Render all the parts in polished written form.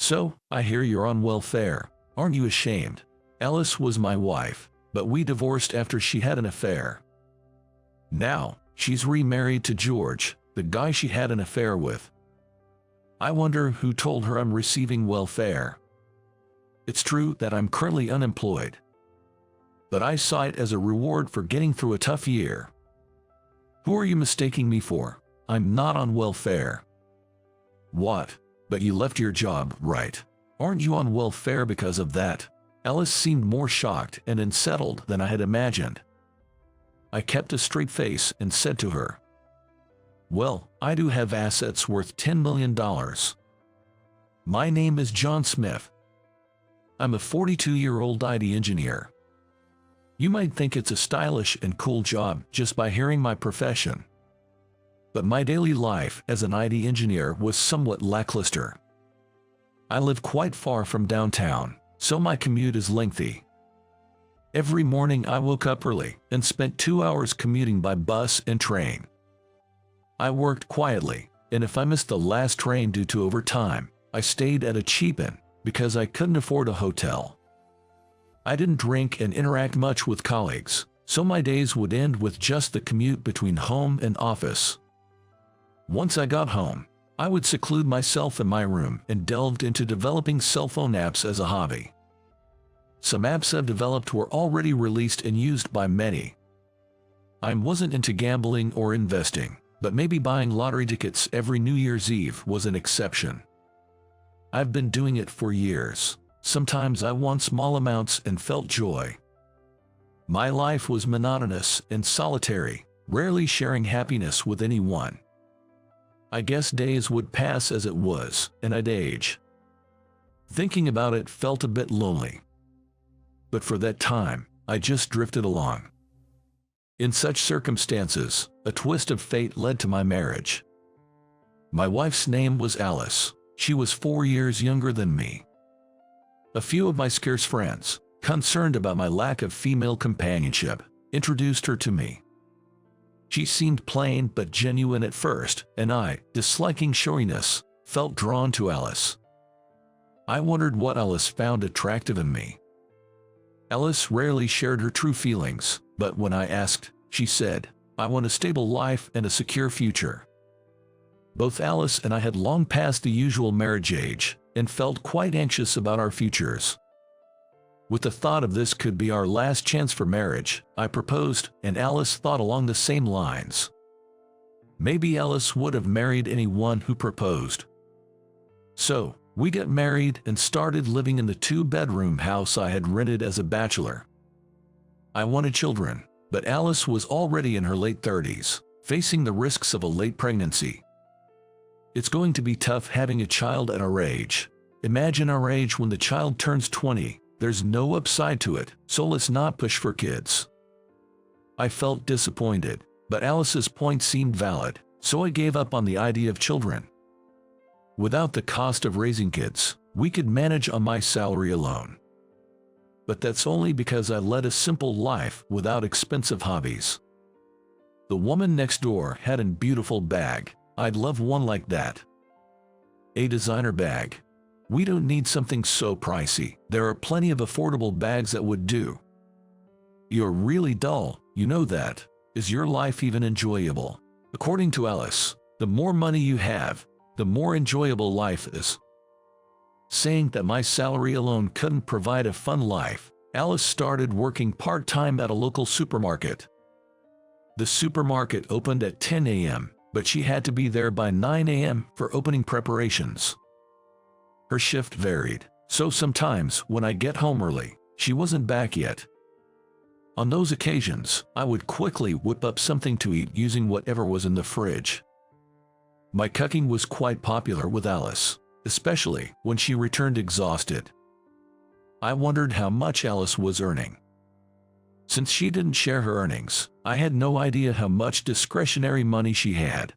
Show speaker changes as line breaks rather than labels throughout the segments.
So, I hear you're on welfare. Aren't you ashamed? Alice was my wife, but we divorced after she had an affair. Now, she's remarried to George, the guy she had an affair with. I wonder who told her I'm receiving welfare. It's true that I'm currently unemployed, but I saw it as a reward for getting through a tough year. Who are you mistaking me for? I'm not on welfare. What? But you left your job, right? Aren't you on welfare because of that? Alice seemed more shocked and unsettled than I had imagined. I kept a straight face and said to her, "Well, I do have assets worth $10 million. My name is John Smith. I'm a 42-year-old IT engineer. You might think it's a stylish and cool job just by hearing my profession. But my daily life as an IT engineer was somewhat lackluster. I live quite far from downtown, so my commute is lengthy. Every morning I woke up early and spent 2 hours commuting by bus and train. I worked quietly, and if I missed the last train due to overtime, I stayed at a cheap inn because I couldn't afford a hotel. I didn't drink and interact much with colleagues, so my days would end with just the commute between home and office. Once I got home, I would seclude myself in my room and delved into developing cell phone apps as a hobby. Some apps I've developed were already released and used by many. I wasn't into gambling or investing, but maybe buying lottery tickets every New Year's Eve was an exception. I've been doing it for years. Sometimes I won small amounts and felt joy. My life was monotonous and solitary, rarely sharing happiness with anyone. I guess days would pass as it was, and I'd age. Thinking about it felt a bit lonely. But for that time, I just drifted along. In such circumstances, a twist of fate led to my marriage. My wife's name was Alice. She was 4 years younger than me. A few of my scarce friends, concerned about my lack of female companionship, introduced her to me. She seemed plain but genuine at first, and I, disliking showiness, felt drawn to Alice. I wondered what Alice found attractive in me. Alice rarely shared her true feelings, but when I asked, she said, "I want a stable life and a secure future." Both Alice and I had long passed the usual marriage age, and felt quite anxious about our futures. With the thought of this could be our last chance for marriage, I proposed, and Alice thought along the same lines. Maybe Alice would have married anyone who proposed. So, we got married and started living in the 2-bedroom house I had rented as a bachelor. I wanted children, but Alice was already in her late 30s, facing the risks of a late pregnancy. It's going to be tough having a child at our age. Imagine our age when the child turns 20. There's no upside to it, so let's not push for kids. I felt disappointed, but Alice's point seemed valid, so I gave up on the idea of children. Without the cost of raising kids, we could manage on my salary alone. But that's only because I led a simple life without expensive hobbies. The woman next door had a beautiful bag. I'd love one like that. A designer bag. We don't need something so pricey. There are plenty of affordable bags that would do. You're really dull, you know that. Is your life even enjoyable? According to Alice, the more money you have, the more enjoyable life is. Saying that my salary alone couldn't provide a fun life, Alice started working part-time at a local supermarket. The supermarket opened at 10 a.m., but she had to be there by 9 a.m. for opening preparations. Her shift varied, so sometimes when I get home early, she wasn't back yet. On those occasions, I would quickly whip up something to eat using whatever was in the fridge. My cooking was quite popular with Alice, especially when she returned exhausted. I wondered how much Alice was earning. Since she didn't share her earnings, I had no idea how much discretionary money she had.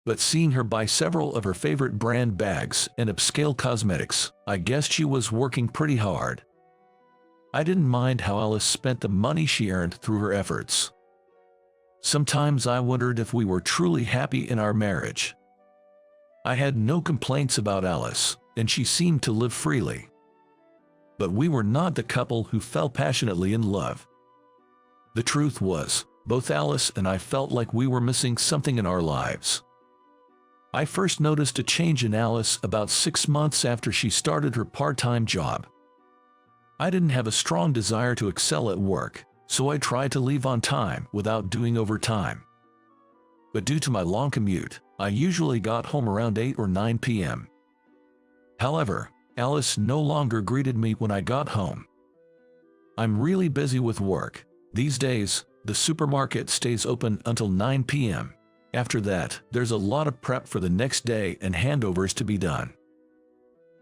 But seeing her buy several of her favorite brand bags and upscale cosmetics, I guessed she was working pretty hard. I didn't mind how Alice spent the money she earned through her efforts. Sometimes I wondered if we were truly happy in our marriage. I had no complaints about Alice, and she seemed to live freely. But we were not the couple who fell passionately in love. The truth was, both Alice and I felt like we were missing something in our lives. I first noticed a change in Alice about 6 months after she started her part-time job. I didn't have a strong desire to excel at work, so I tried to leave on time without doing overtime. But due to my long commute, I usually got home around 8 or 9 p.m. However, Alice no longer greeted me when I got home. "I'm really busy with work. These days, the supermarket stays open until 9 p.m. After that, there's a lot of prep for the next day and handovers to be done."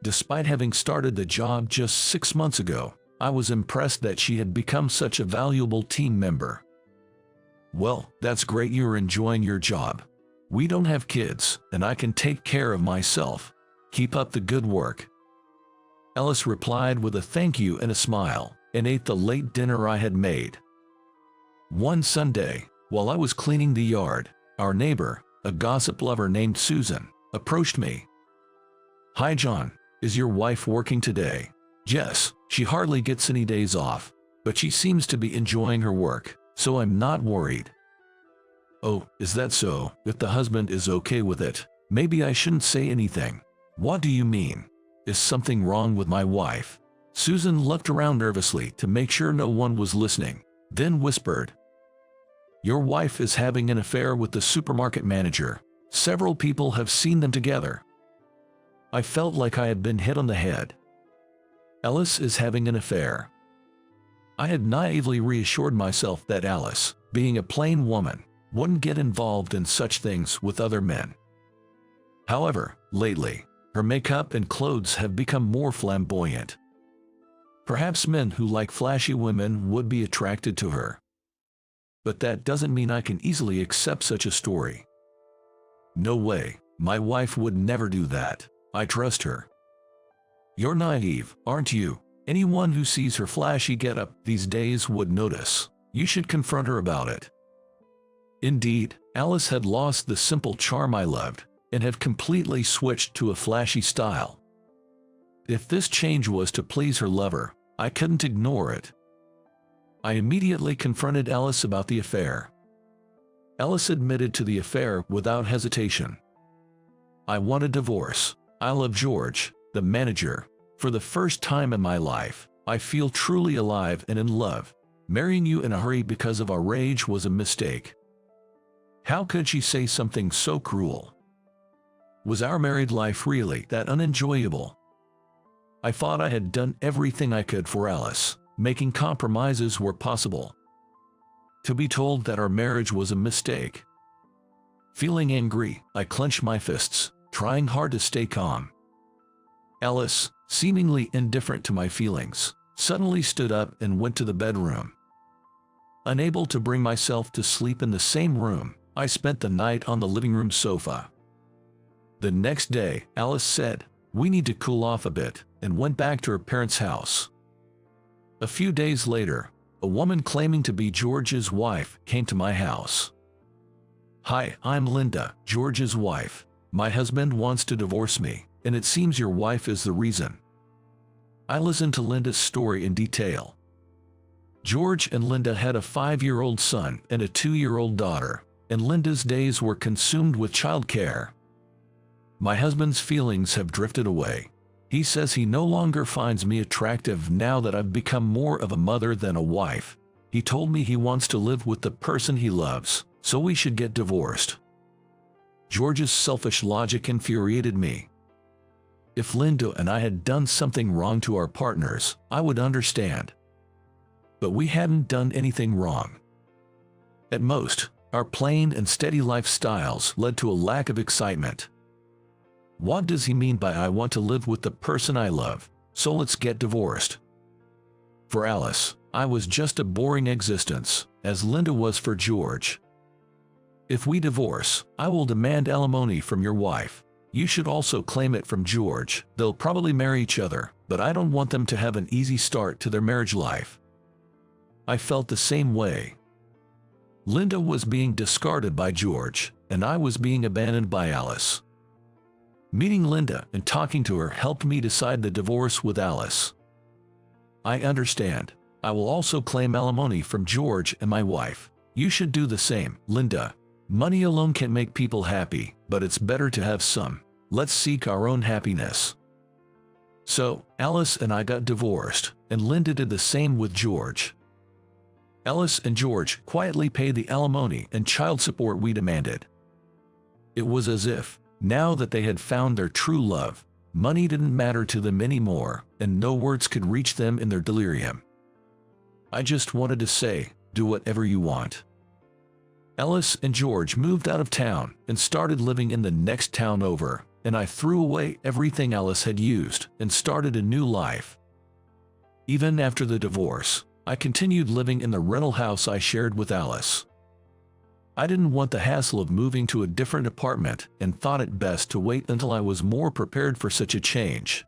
Despite having started the job just 6 months ago, I was impressed that she had become such a valuable team member. "Well, that's great you're enjoying your job. We don't have kids, and I can take care of myself. Keep up the good work." Alice replied with a thank you and a smile, and ate the late dinner I had made. One Sunday, while I was cleaning the yard, our neighbor, a gossip lover named Susan, approached me. "Hi John, is your wife working today?" "Yes, she hardly gets any days off, but she seems to be enjoying her work, so I'm not worried." "Oh, is that so? If the husband is okay with it, maybe I shouldn't say anything." "What do you mean? Is something wrong with my wife?" Susan looked around nervously to make sure no one was listening, then whispered, "Your wife is having an affair with the supermarket manager. Several people have seen them together." I felt like I had been hit on the head. Alice is having an affair. I had naively reassured myself that Alice, being a plain woman, wouldn't get involved in such things with other men. However, lately, her makeup and clothes have become more flamboyant. Perhaps men who like flashy women would be attracted to her. But that doesn't mean I can easily accept such a story. No way, my wife would never do that. I trust her. "You're naive, aren't you? Anyone who sees her flashy getup these days would notice. You should confront her about it." Indeed, Alice had lost the simple charm I loved, and had completely switched to a flashy style. If this change was to please her lover, I couldn't ignore it. I immediately confronted Alice about the affair. Alice admitted to the affair without hesitation. "I want a divorce. I love George, the manager. For the first time in my life, I feel truly alive and in love. Marrying you in a hurry because of our age was a mistake." How could she say something so cruel? Was our married life really that unenjoyable? I thought I had done everything I could for Alice, making compromises where possible. To be told that our marriage was a mistake. Feeling angry, I clenched my fists, trying hard to stay calm. Alice, seemingly indifferent to my feelings, suddenly stood up and went to the bedroom. Unable to bring myself to sleep in the same room, I spent the night on the living room sofa. The next day, Alice said, "We need to cool off a bit," and went back to her parents' house. A few days later, a woman claiming to be George's wife came to my house. "Hi, I'm Linda, George's wife. My husband wants to divorce me, and it seems your wife is the reason." I listened to Linda's story in detail. George and Linda had a 5-year-old son and a 2-year-old daughter, and Linda's days were consumed with childcare. "My husband's feelings have drifted away. He says he no longer finds me attractive now that I've become more of a mother than a wife. He told me he wants to live with the person he loves, so we should get divorced." George's selfish logic infuriated me. If Linda and I had done something wrong to our partners, I would understand. But we hadn't done anything wrong. At most, our plain and steady lifestyles led to a lack of excitement. What does he mean by "I want to live with the person I love, so let's get divorced"? For Alice, I was just a boring existence, as Linda was for George. "If we divorce, I will demand alimony from your wife. You should also claim it from George. They'll probably marry each other, but I don't want them to have an easy start to their marriage life." I felt the same way. Linda was being discarded by George, and I was being abandoned by Alice. Meeting Linda and talking to her helped me decide the divorce with Alice. I understand. I will also claim alimony from George and my wife. You should do the same, Linda. Money alone can't make people happy, but it's better to have some. Let's seek our own happiness. So, Alice and I got divorced, and Linda did the same with George. Alice and George quietly paid the alimony and child support we demanded. It was as if, now that they had found their true love, money didn't matter to them anymore, and no words could reach them in their delirium. I just wanted to say, do whatever you want. Alice and George moved out of town and started living in the next town over, and I threw away everything Alice had used and started a new life. Even after the divorce, I continued living in the rental house I shared with Alice. I didn't want the hassle of moving to a different apartment and thought it best to wait until I was more prepared for such a change.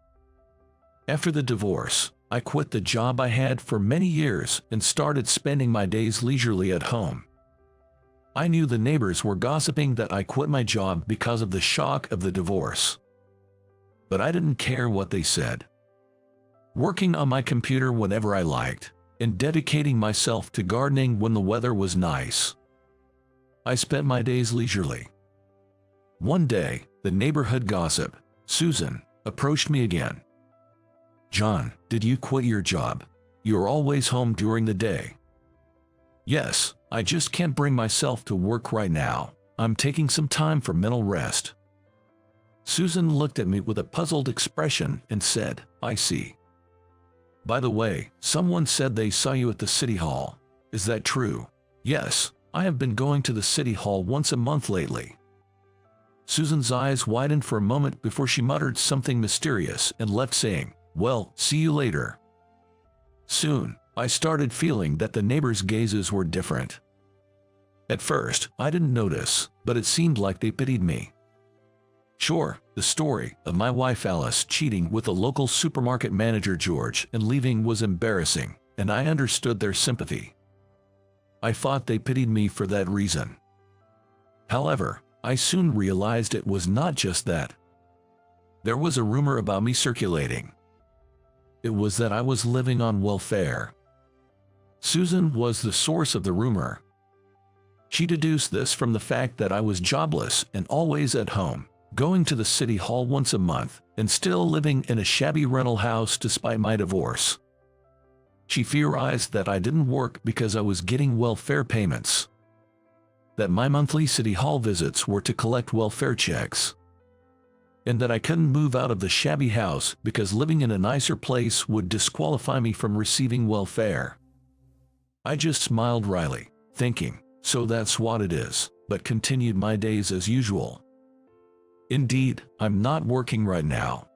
After the divorce, I quit the job I had for many years and started spending my days leisurely at home. I knew the neighbors were gossiping that I quit my job because of the shock of the divorce. But I didn't care what they said. Working on my computer whenever I liked, and dedicating myself to gardening when the weather was nice. I spent my days leisurely. One day, the neighborhood gossip, Susan, approached me again. John, did you quit your job? You're always home during the day. Yes, I just can't bring myself to work right now. I'm taking some time for mental rest. Susan looked at me with a puzzled expression and said, I see. By the way, someone said they saw you at the city hall. Is that true? Yes, I have been going to the city hall once a month lately. Susan's eyes widened for a moment before she muttered something mysterious and left saying, well, see you later. Soon, I started feeling that the neighbors' gazes were different. At first, I didn't notice, but it seemed like they pitied me. Sure, the story of my wife Alice cheating with the local supermarket manager George and leaving was embarrassing, and I understood their sympathy. I thought they pitied me for that reason. However, I soon realized it was not just that. There was a rumor about me circulating. It was that I was living on welfare. Susan was the source of the rumor. She deduced this from the fact that I was jobless and always at home, going to the city hall once a month, and still living in a shabby rental house despite my divorce. She theorized that I didn't work because I was getting welfare payments. That my monthly city hall visits were to collect welfare checks. And that I couldn't move out of the shabby house because living in a nicer place would disqualify me from receiving welfare. I just smiled wryly, thinking, so that's what it is, but continued my days as usual. Indeed, I'm not working right now.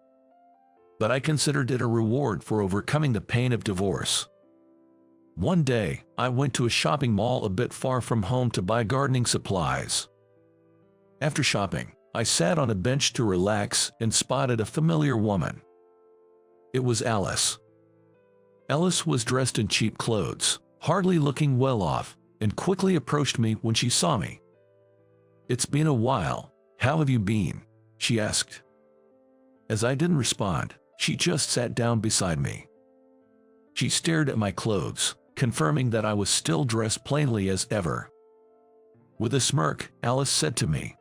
But I considered it a reward for overcoming the pain of divorce. One day, I went to a shopping mall a bit far from home to buy gardening supplies. After shopping, I sat on a bench to relax and spotted a familiar woman. It was Alice. Alice was dressed in cheap clothes, hardly looking well off, and quickly approached me when she saw me. It's been a while. How have you been? She asked. As I didn't respond, she just sat down beside me. She stared at my clothes, confirming that I was still dressed plainly as ever. With a smirk, Alice said to me,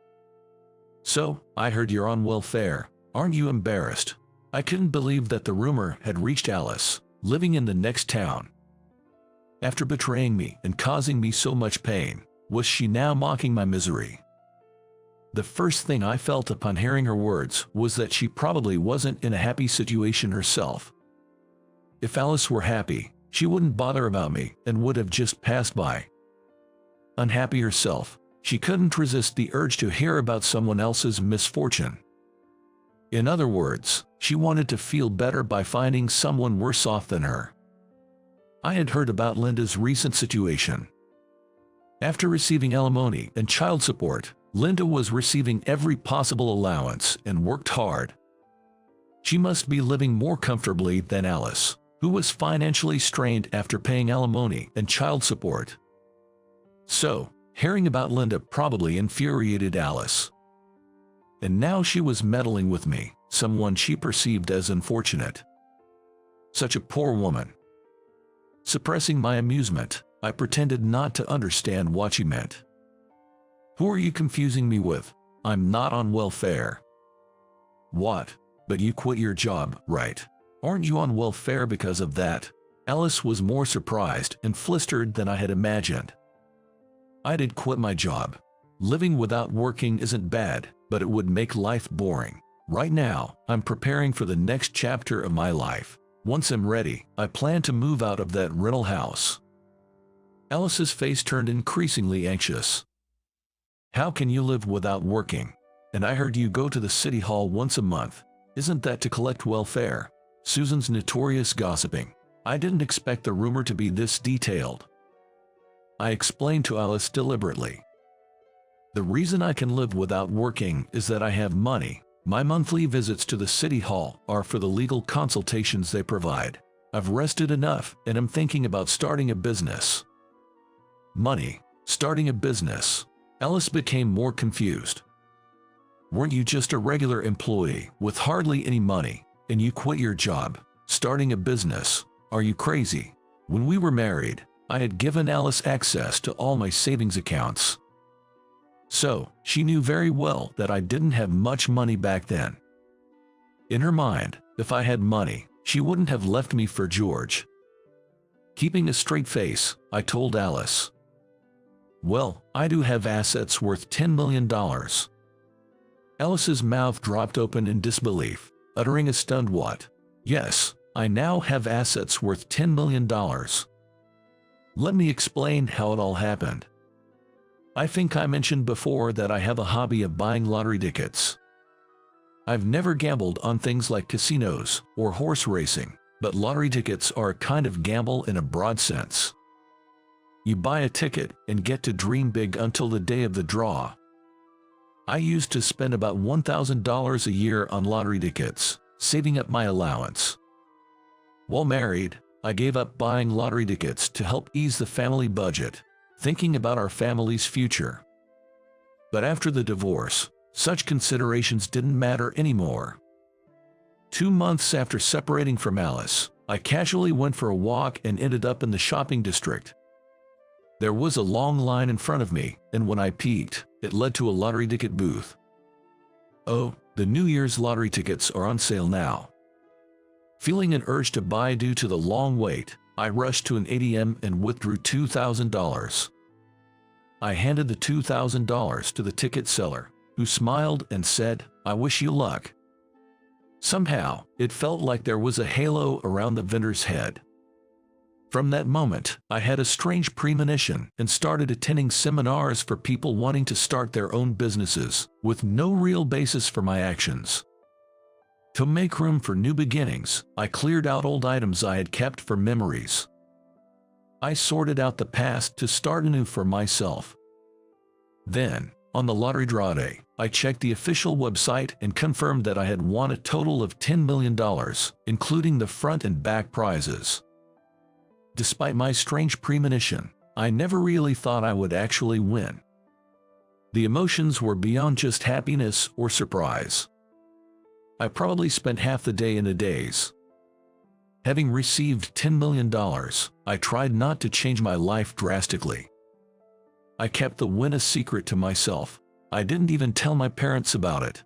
so, I heard you're on welfare. Aren't you embarrassed? I couldn't believe that the rumor had reached Alice, living in the next town. After betraying me and causing me so much pain, was she now mocking my misery? The first thing I felt upon hearing her words was that she probably wasn't in a happy situation herself. If Alice were happy, she wouldn't bother about me and would have just passed by. Unhappy herself, she couldn't resist the urge to hear about someone else's misfortune. In other words, she wanted to feel better by finding someone worse off than her. I had heard about Linda's recent situation. After receiving alimony and child support, Linda was receiving every possible allowance and worked hard. She must be living more comfortably than Alice, who was financially strained after paying alimony and child support. So, hearing about Linda probably infuriated Alice. and now she was meddling with me, someone she perceived as unfortunate. Such a poor woman. Suppressing my amusement, I pretended not to understand what she meant. Who are you confusing me with? I'm not on welfare. What? But you quit your job, right? Aren't you on welfare because of that? Alice was more surprised and flustered than I had imagined. I did quit my job. Living without working isn't bad, but it would make life boring. Right now, I'm preparing for the next chapter of my life. Once I'm ready, I plan to move out of that rental house. Alice's face turned increasingly anxious. How can you live without working? And I heard you go to the city hall once a month. Isn't that to collect welfare? Susan's notorious gossiping. I didn't expect the rumor to be this detailed. I explained to Alice deliberately. The reason I can live without working is that I have money. My monthly visits to the city hall are for the legal consultations they provide. I've rested enough and am thinking about starting a business. Money. Starting a business. Alice became more confused. Weren't you just a regular employee with hardly any money, and you quit your job, starting a business? Are you crazy? When we were married, I had given Alice access to all my savings accounts. So, she knew very well that I didn't have much money back then. In her mind, if I had money, she wouldn't have left me for George. Keeping a straight face, I told Alice. Well, I do have assets worth $10 million. Alice's mouth dropped open in disbelief, uttering a stunned what? Yes, I now have assets worth $10 million. Let me explain how it all happened. I think I mentioned before that I have a hobby of buying lottery tickets. I've never gambled on things like casinos or horse racing, but lottery tickets are a kind of gamble in a broad sense. You buy a ticket and get to dream big until the day of the draw. I used to spend about $1,000 a year on lottery tickets, saving up my allowance. While married, I gave up buying lottery tickets to help ease the family budget, thinking about our family's future. But after the divorce, such considerations didn't matter anymore. 2 months after separating from Alice, I casually went for a walk and ended up in the shopping district. There was a long line in front of me, and when I peeked, it led to a lottery ticket booth. Oh, the New Year's lottery tickets are on sale now. Feeling an urge to buy due to the long wait, I rushed to an ATM and withdrew $2,000. I handed the $2,000 to the ticket seller, who smiled and said, "I wish you luck." Somehow, it felt like there was a halo around the vendor's head. From that moment, I had a strange premonition and started attending seminars for people wanting to start their own businesses, with no real basis for my actions. To make room for new beginnings, I cleared out old items I had kept for memories. I sorted out the past to start anew for myself. Then, on the lottery draw day, I checked the official website and confirmed that I had won a total of $10 million, including the front and back prizes. Despite my strange premonition, I never really thought I would actually win. The emotions were beyond just happiness or surprise. I probably spent half the day in a daze. Having received $10 million, I tried not to change my life drastically. I kept the win a secret to myself. I didn't even tell my parents about it.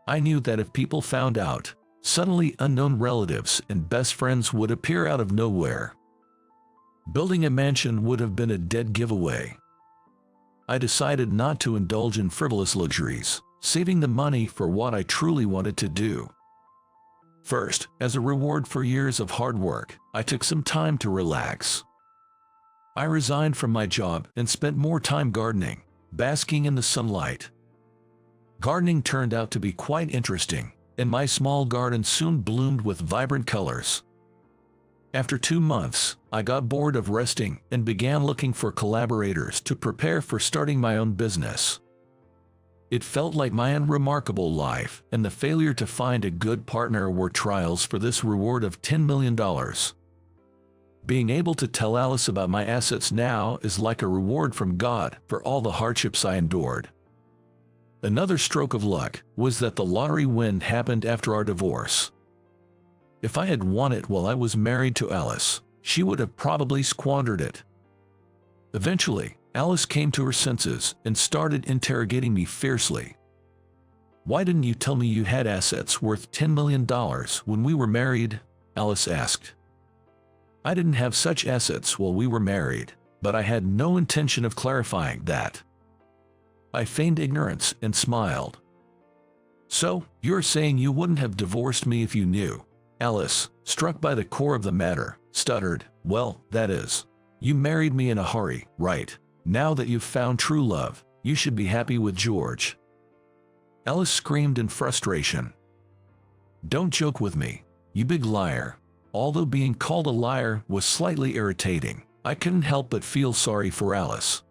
I knew that if people found out, suddenly unknown relatives and best friends would appear out of nowhere. Building a mansion would have been a dead giveaway. I decided not to indulge in frivolous luxuries, saving the money for what I truly wanted to do. First, as a reward for years of hard work, I took some time to relax. I resigned from my job and spent more time gardening, basking in the sunlight. Gardening turned out to be quite interesting, and my small garden soon bloomed with vibrant colors. After 2 months, I got bored of resting and began looking for collaborators to prepare for starting my own business. It felt like my unremarkable life and the failure to find a good partner were trials for this reward of $10 million. Being able to tell Alice about my assets now is like a reward from God for all the hardships I endured. Another stroke of luck was that the lottery win happened after our divorce. If I had won it while I was married to Alice, she would have probably squandered it. Eventually, Alice came to her senses and started interrogating me fiercely. "Why didn't you tell me you had assets worth $10 million when we were married?" Alice asked. "I didn't have such assets while we were married, but I had no intention of clarifying that." I feigned ignorance and smiled. "So, you're saying you wouldn't have divorced me if you knew?" Alice, struck by the core of the matter, stuttered. "Well, that is, you married me in a hurry, right? Now that you've found true love, you should be happy with George." Alice screamed in frustration. "Don't joke with me, you big liar." Although being called a liar was slightly irritating, I couldn't help but feel sorry for Alice.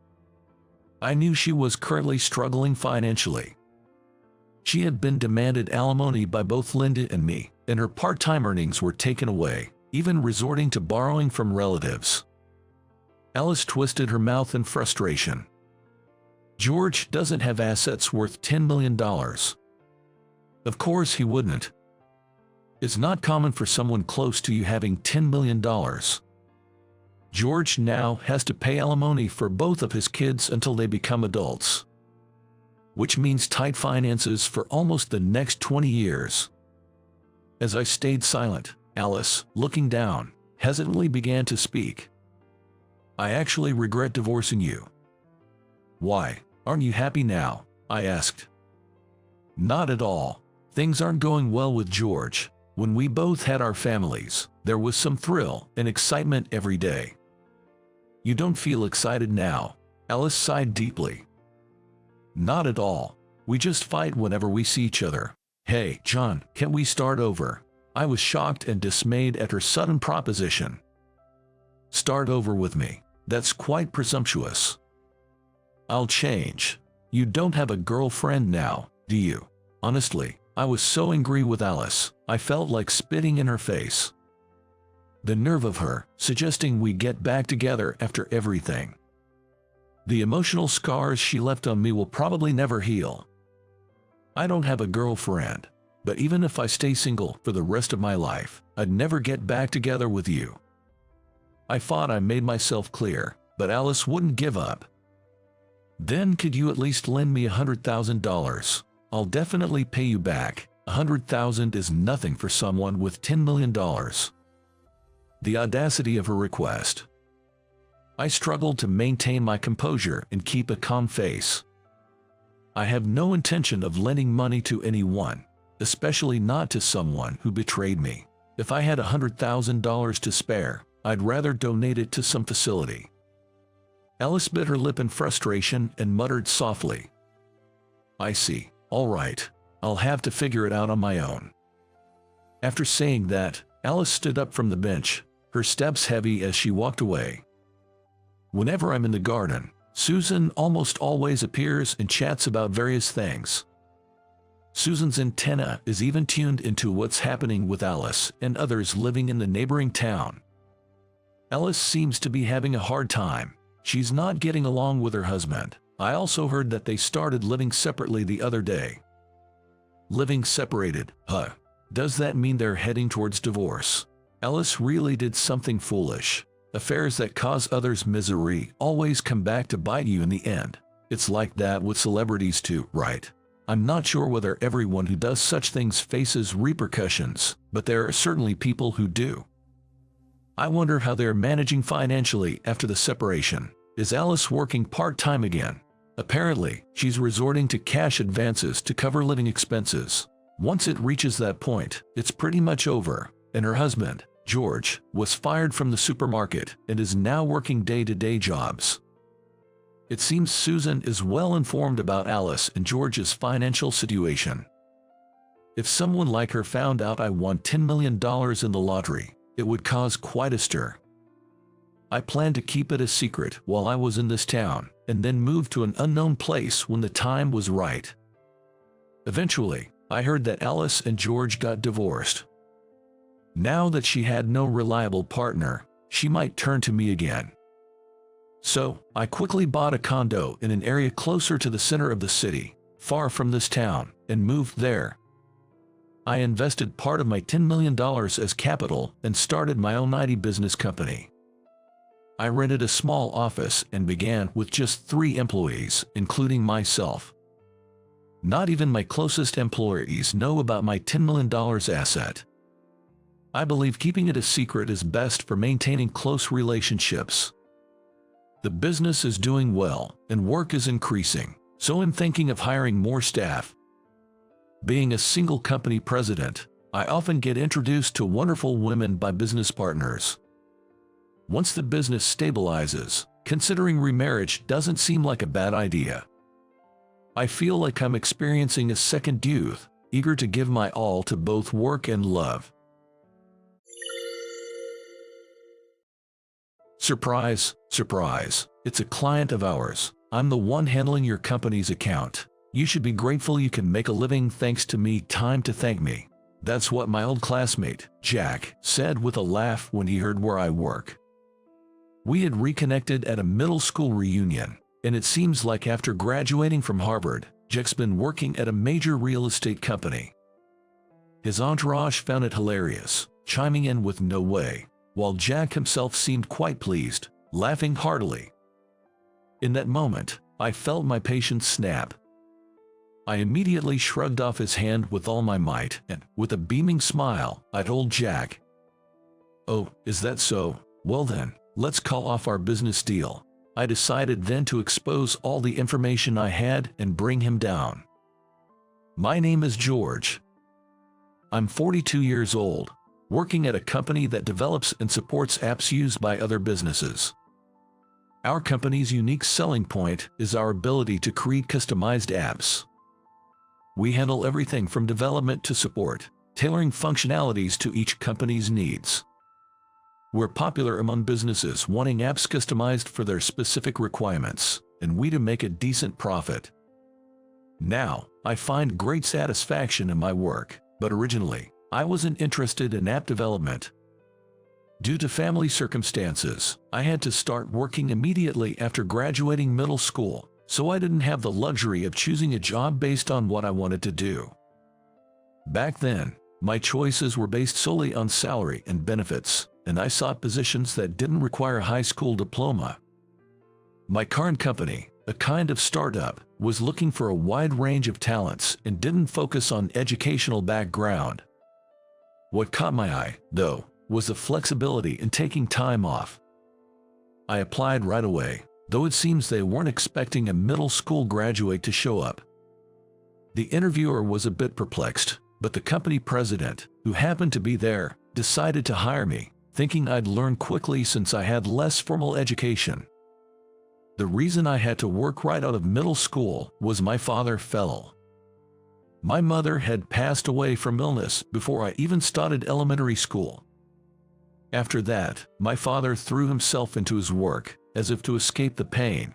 I knew she was currently struggling financially. She had been demanded alimony by both Linda and me, and her part-time earnings were taken away, even resorting to borrowing from relatives. Alice twisted her mouth in frustration. "George doesn't have assets worth $10 million. Of course he wouldn't. It's not common for someone close to you having $10 million. George now has to pay alimony for both of his kids until they become adults, which means tight finances for almost the next 20 years. As I stayed silent, Alice, looking down, hesitantly began to speak. "I actually regret divorcing you." "Why, aren't you happy now?" I asked. "Not at all. Things aren't going well with George. When we both had our families, there was some thrill and excitement every day." "You don't feel excited now?" Alice sighed deeply. "Not at all. We just fight whenever we see each other." "Hey, John, can we start over?" I was shocked and dismayed at her sudden proposition. "Start over with me? That's quite presumptuous." "I'll change. You don't have a girlfriend now, do you?" Honestly, I was so angry with Alice, I felt like spitting in her face. The nerve of her, suggesting we get back together after everything. The emotional scars she left on me will probably never heal. "I don't have a girlfriend, but even if I stay single for the rest of my life, I'd never get back together with you." I thought I made myself clear, but Alice wouldn't give up. "Then could you at least lend me $100,000? I'll definitely pay you back. $100,000 is nothing for someone with $10 million. The audacity of her request. I struggled to maintain my composure and keep a calm face. I have no intention of lending money to anyone, especially not to someone who betrayed me. If I had $100,000 to spare, I'd rather donate it to some facility." Alice bit her lip in frustration and muttered softly, "I see. All right. I'll have to figure it out on my own." After saying that, Alice stood up from the bench, her steps heavy as she walked away. Whenever I'm in the garden, Susan almost always appears and chats about various things. Susan's antenna is even tuned into what's happening with Alice and others living in the neighboring town. Alice seems to be having a hard time. She's not getting along with her husband. I also heard that they started living separately the other day. Living separated, huh? Does that mean they're heading towards divorce? Alice really did something foolish. Affairs that cause others misery always come back to bite you in the end. It's like that with celebrities too, right? I'm not sure whether everyone who does such things faces repercussions, but there are certainly people who do. I wonder how they're managing financially after the separation. Is Alice working part-time again? Apparently, she's resorting to cash advances to cover living expenses. Once it reaches that point, it's pretty much over, and her husband, George, was fired from the supermarket and is now working day-to-day jobs. It seems Susan is well informed about Alice and George's financial situation. If someone like her found out I won $10 million in the lottery, it would cause quite a stir. I planned to keep it a secret while I was in this town, and then move to an unknown place when the time was right. Eventually, I heard that Alice and George got divorced. Now that she had no reliable partner, she might turn to me again. So, I quickly bought a condo in an area closer to the center of the city, far from this town, and moved there. I invested part of my $10 million as capital and started my own IT business company. I rented a small office and began with just 3 employees, including myself. Not even my closest employees know about my $10 million asset. I believe keeping it a secret is best for maintaining close relationships. The business is doing well, and work is increasing, so I'm thinking of hiring more staff. Being a single company president, I often get introduced to wonderful women by business partners. Once the business stabilizes, considering remarriage doesn't seem like a bad idea. I feel like I'm experiencing a second youth, eager to give my all to both work and love. Surprise, surprise, it's a client of ours. I'm the one handling your company's account. You should be grateful you can make a living thanks to me. Time to thank me. That's what my old classmate, Jack, said with a laugh when he heard where I work. We had reconnected at a middle school reunion, and it seems like after graduating from Harvard, Jack's been working at a major real estate company. His entourage found it hilarious, chiming in with "no way," while Jack himself seemed quite pleased, laughing heartily. In that moment, I felt my patience snap. I immediately shrugged off his hand with all my might, and, with a beaming smile, I told Jack, "Oh, is that so? Well then, let's call off our business deal." I decided then to expose all the information I had and bring him down. My name is George. I'm 42 years old, working at a company that develops and supports apps used by other businesses. Our company's unique selling point is our ability to create customized apps. We handle everything from development to support, tailoring functionalities to each company's needs. We're popular among businesses wanting apps customized for their specific requirements, and we to make a decent profit. Now, I find great satisfaction in my work, but originally, I wasn't interested in app development. Due to family circumstances, I had to start working immediately after graduating middle school, so I didn't have the luxury of choosing a job based on what I wanted to do. Back then, my choices were based solely on salary and benefits, and I sought positions that didn't require a high school diploma. My current company, a kind of startup, was looking for a wide range of talents and didn't focus on educational background. What caught my eye, though, was the flexibility in taking time off. I applied right away, though it seems they weren't expecting a middle school graduate to show up. The interviewer was a bit perplexed, but the company president, who happened to be there, decided to hire me, thinking I'd learn quickly since I had less formal education. The reason I had to work right out of middle school was my father fell. My mother had passed away from illness before I even started elementary school. After that, my father threw himself into his work, as if to escape the pain.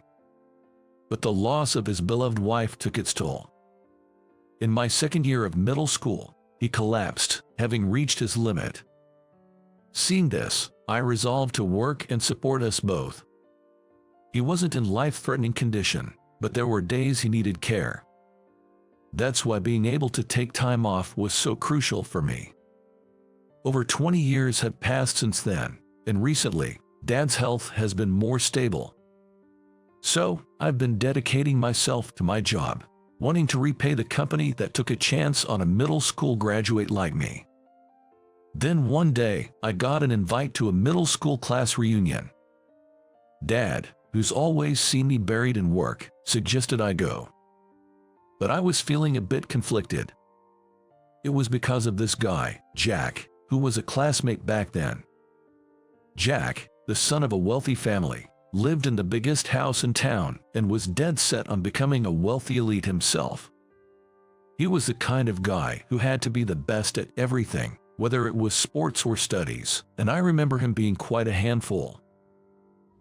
But the loss of his beloved wife took its toll. In my second year of middle school, he collapsed, having reached his limit. Seeing this, I resolved to work and support us both. He wasn't in life-threatening condition, but there were days he needed care. That's why being able to take time off was so crucial for me. Over 20 years have passed since then, and recently, Dad's health has been more stable. So, I've been dedicating myself to my job, wanting to repay the company that took a chance on a middle school graduate like me. Then one day, I got an invite to a middle school class reunion. Dad, who's always seen me buried in work, suggested I go. But I was feeling a bit conflicted. It was because of this guy, Jack, who was a classmate back then. Jack, the son of a wealthy family, lived in the biggest house in town and was dead set on becoming a wealthy elite himself. He was the kind of guy who had to be the best at everything, whether it was sports or studies, and I remember him being quite a handful.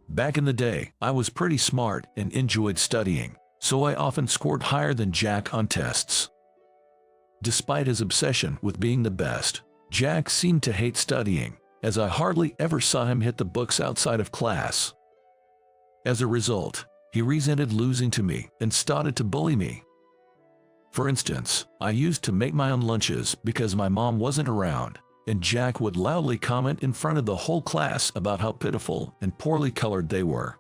Back in the day, I was pretty smart and enjoyed studying, so I often scored higher than Jack on tests. Despite his obsession with being the best, Jack seemed to hate studying, as I hardly ever saw him hit the books outside of class. As a result, he resented losing to me and started to bully me. For instance, I used to make my own lunches because my mom wasn't around, and Jack would loudly comment in front of the whole class about how pitiful and poorly colored they were.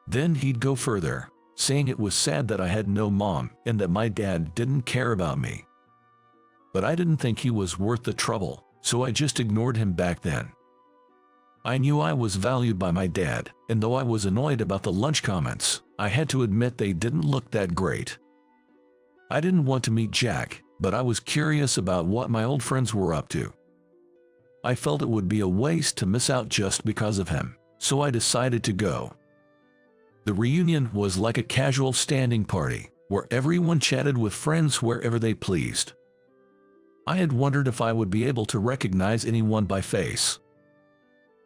Then he'd go further, saying it was sad that I had no mom and that my dad didn't care about me. But I didn't think he was worth the trouble, so I just ignored him back then. I knew I was valued by my dad, and though I was annoyed about the lunch comments, I had to admit they didn't look that great. I didn't want to meet Jack, but I was curious about what my old friends were up to. I felt it would be a waste to miss out just because of him, so I decided to go. The reunion was like a casual standing party, where everyone chatted with friends wherever they pleased. I had wondered if I would be able to recognize anyone by face.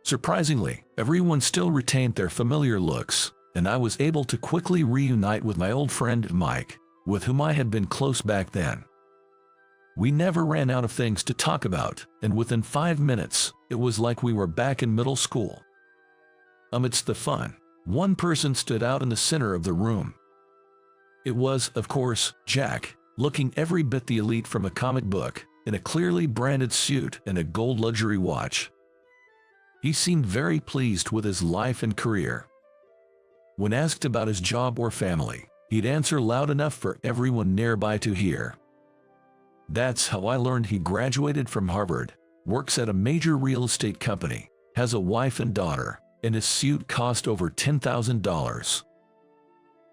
Surprisingly, everyone still retained their familiar looks, and I was able to quickly reunite with my old friend Mike, with whom I had been close back then. We never ran out of things to talk about, and within 5 minutes, it was like we were back in middle school. Amidst the fun, one person stood out in the center of the room. It was, of course, Jack, looking every bit the elite from a comic book, in a clearly branded suit and a gold luxury watch. He seemed very pleased with his life and career. When asked about his job or family, he'd answer loud enough for everyone nearby to hear. That's how I learned he graduated from Harvard, works at a major real estate company, has a wife and daughter, and his suit cost over $10,000.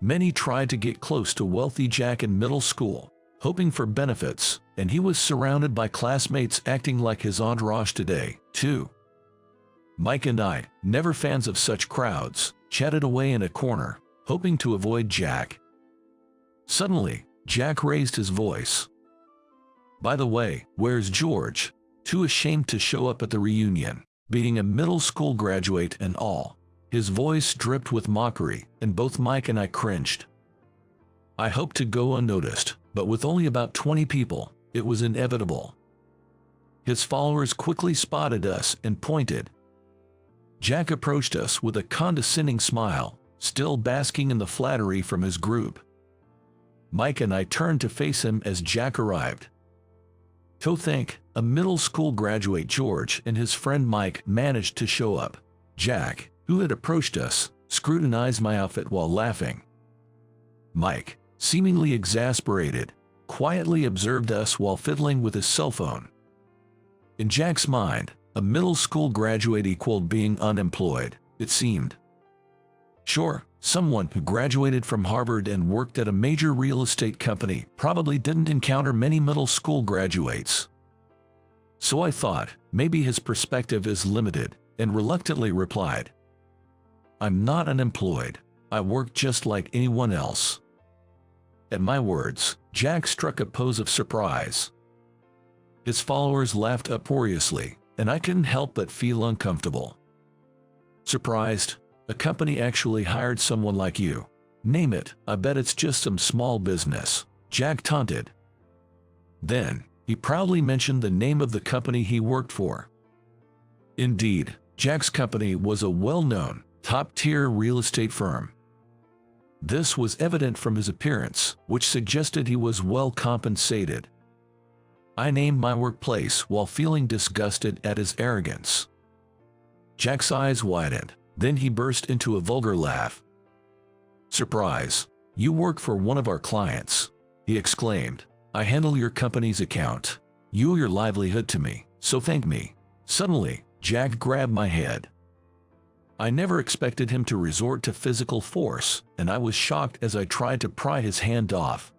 Many tried to get close to wealthy Jack in middle school, hoping for benefits, and he was surrounded by classmates acting like his entourage today, too. Mike and I, never fans of such crowds, chatted away in a corner, hoping to avoid Jack. Suddenly, Jack raised his voice. "By the way, where's George?" Too ashamed to show up at the reunion, being a middle school graduate and all. His voice dripped with mockery, and both Mike and I cringed. I hoped to go unnoticed, but with only about 20 people, it was inevitable. His followers quickly spotted us and pointed. Jack approached us with a condescending smile, still basking in the flattery from his group. Mike and I turned to face him as Jack arrived. To think, a middle school graduate George and his friend Mike managed to show up. Jack, who had approached us, scrutinized my outfit while laughing. Mike, seemingly exasperated, quietly observed us while fiddling with his cell phone. In Jack's mind, a middle school graduate equaled being unemployed, it seemed. Sure, someone who graduated from Harvard and worked at a major real estate company probably didn't encounter many middle school graduates. So I thought, maybe his perspective is limited, and reluctantly replied, "I'm not unemployed. I work just like anyone else." At my words, Jack struck a pose of surprise. His followers laughed uproariously, and I couldn't help but feel uncomfortable. Surprised? A company actually hired someone like you? Name it, I bet it's just some small business, Jack taunted. Then, he proudly mentioned the name of the company he worked for. Indeed, Jack's company was a well-known, top-tier real estate firm. This was evident from his appearance, which suggested he was well compensated. I named my workplace while feeling disgusted at his arrogance. Jack's eyes widened, then he burst into a vulgar laugh. "Surprise! You work for one of our clients," he exclaimed. "I handle your company's account. You owe your livelihood to me, so thank me." Suddenly, Jack grabbed my head. I never expected him to resort to physical force, and I was shocked as I tried to pry his hand off.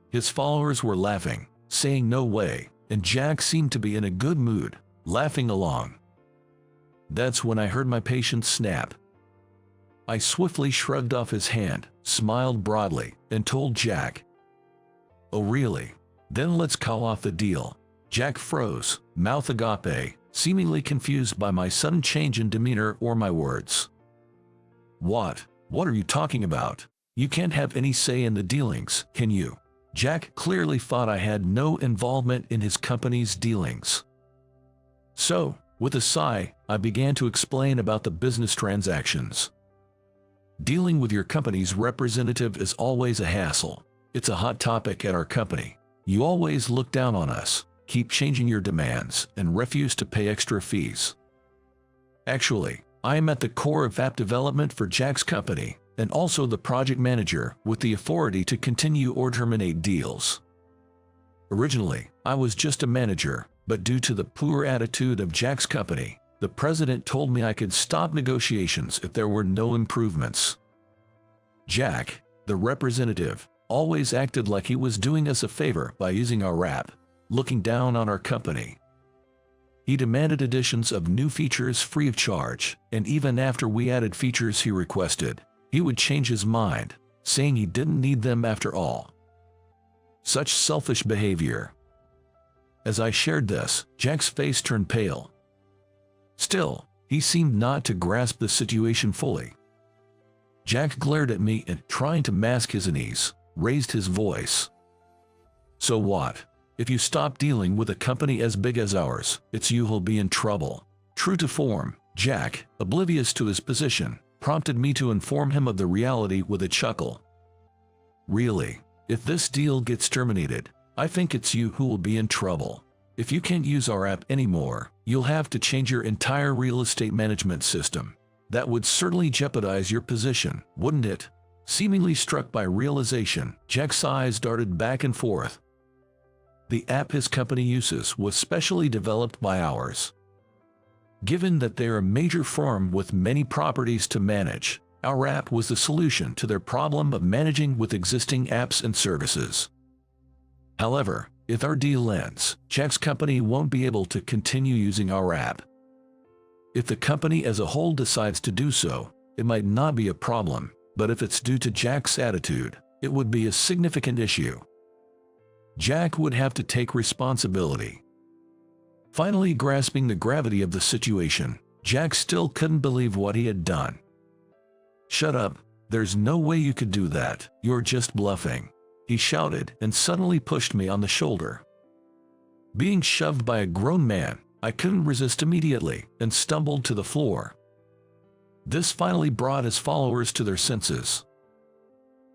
His followers were laughing, saying no way, and Jack seemed to be in a good mood, laughing along. That's when I heard my patience snap. I swiftly shrugged off his hand, smiled broadly, and told Jack, "Oh really? Then let's call off the deal." Jack froze, mouth agape, seemingly confused by my sudden change in demeanor or my words. What are you talking about? You can't have any say in the dealings, can you?" Jack clearly thought I had no involvement in his company's dealings. So, with a sigh, I began to explain about the business transactions. Dealing with your company's representative is always a hassle. It's a hot topic at our company. You always look down on us, keep changing your demands, and refuse to pay extra fees. Actually, I am at the core of app development for Jack's company, and also the project manager with the authority to continue or terminate deals. Originally, I was just a manager, but due to the poor attitude of Jack's company, the president told me I could stop negotiations if there were no improvements. Jack, the representative, always acted like he was doing us a favor by using our app, looking down on our company. He demanded additions of new features free of charge, and even after we added features he requested, he would change his mind, saying he didn't need them after all. Such selfish behavior. As I shared this, Jack's face turned pale. Still, he seemed not to grasp the situation fully. Jack glared at me and, trying to mask his unease, raised his voice. "So what? If you stop dealing with a company as big as ours, it's you who'll be in trouble." True to form, Jack, oblivious to his position, prompted me to inform him of the reality with a chuckle. "Really? If this deal gets terminated, I think it's you who will be in trouble. If you can't use our app anymore, you'll have to change your entire real estate management system. That would certainly jeopardize your position, wouldn't it?" Seemingly struck by realization, Jack's eyes darted back and forth. The app his company uses was specially developed by ours. Given that they're a major firm with many properties to manage, our app was the solution to their problem of managing with existing apps and services. However, if our deal ends, Jack's company won't be able to continue using our app. If the company as a whole decides to do so, it might not be a problem, but if it's due to Jack's attitude, it would be a significant issue. Jack would have to take responsibility. Finally grasping the gravity of the situation, Jack still couldn't believe what he had done. "Shut up, there's no way you could do that, you're just bluffing," he shouted and suddenly pushed me on the shoulder. Being shoved by a grown man, I couldn't resist immediately and stumbled to the floor. This finally brought his followers to their senses.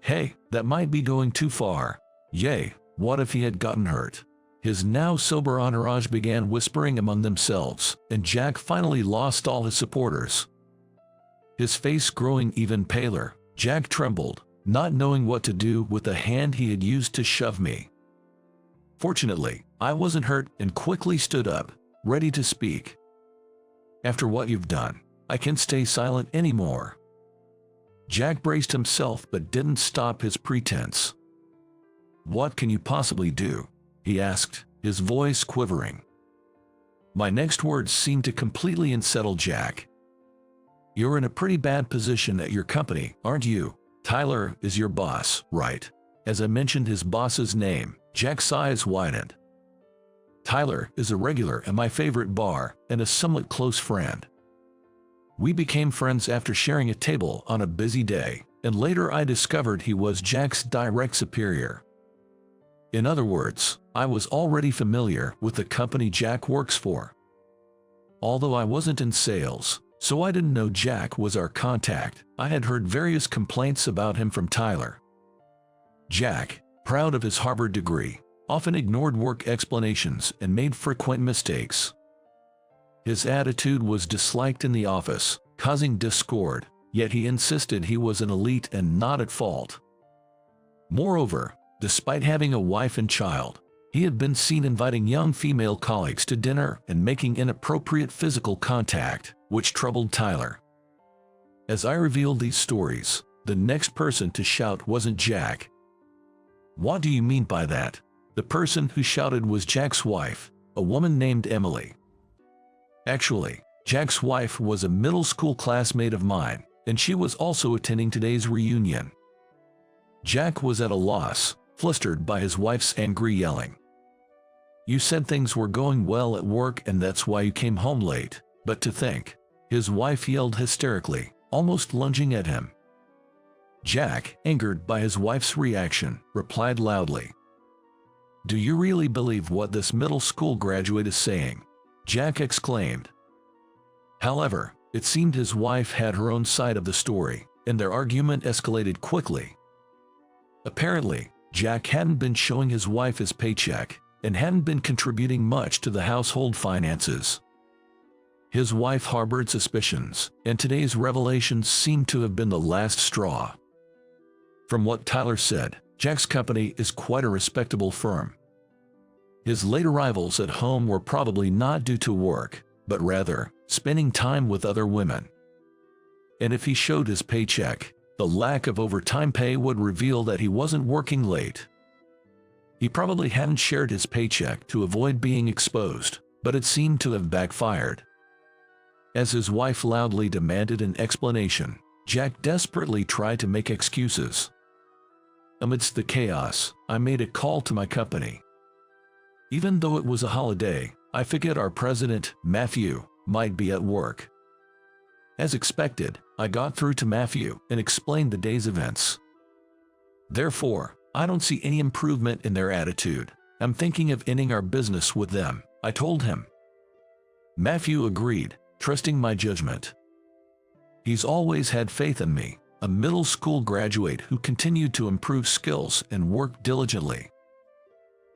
"Hey, that might be going too far. Yay, what if he had gotten hurt?" His now sober entourage began whispering among themselves, and Jack finally lost all his supporters. His face growing even paler, Jack trembled, not knowing what to do with the hand he had used to shove me. Fortunately, I wasn't hurt and quickly stood up, ready to speak. "After what you've done, I can't stay silent anymore." Jack braced himself but didn't stop his pretense. "What can you possibly do?" he asked, his voice quivering. My next words seemed to completely unsettle Jack. "You're in a pretty bad position at your company, aren't you? Tyler is your boss, right?" As I mentioned his boss's name, Jack's eyes widened. "Tyler is a regular at my favorite bar and a somewhat close friend. We became friends after sharing a table on a busy day, and later I discovered he was Jack's direct superior. In other words, I was already familiar with the company Jack works for. Although I wasn't in sales, so I didn't know Jack was our contact, I had heard various complaints about him from Tyler. Jack, proud of his Harvard degree, often ignored work explanations and made frequent mistakes. His attitude was disliked in the office, causing discord, yet he insisted he was an elite and not at fault. Moreover, despite having a wife and child, he had been seen inviting young female colleagues to dinner and making inappropriate physical contact, which troubled Tyler. As I revealed these stories, the next person to shout wasn't Jack. "What do you mean by that?" The person who shouted was Jack's wife, a woman named Emily. Actually, Jack's wife was a middle school classmate of mine, and she was also attending today's reunion. Jack was at a loss, flustered by his wife's angry yelling. "You said things were going well at work and that's why you came home late, but to think," his wife yelled hysterically, almost lunging at him. Jack, angered by his wife's reaction, replied loudly. "Do you really believe what this middle school graduate is saying?" Jack exclaimed. However, it seemed his wife had her own side of the story, and their argument escalated quickly. Apparently, Jack hadn't been showing his wife his paycheck and hadn't been contributing much to the household finances. His wife harbored suspicions, and today's revelations seemed to have been the last straw. From what Tyler said, Jack's company is quite a respectable firm. His late arrivals at home were probably not due to work, but rather spending time with other women. And if he showed his paycheck, the lack of overtime pay would reveal that he wasn't working late. He probably hadn't shared his paycheck to avoid being exposed, but it seemed to have backfired. As his wife loudly demanded an explanation, Jack desperately tried to make excuses. Amidst the chaos, I made a call to my company. Even though it was a holiday, I figured our president, Matthew, might be at work. As expected, I got through to Matthew and explained the day's events. Therefore, I don't see any improvement in their attitude. I'm thinking of ending our business with them, I told him. Matthew agreed, trusting my judgment. He's always had faith in me, a middle school graduate who continued to improve skills and work diligently.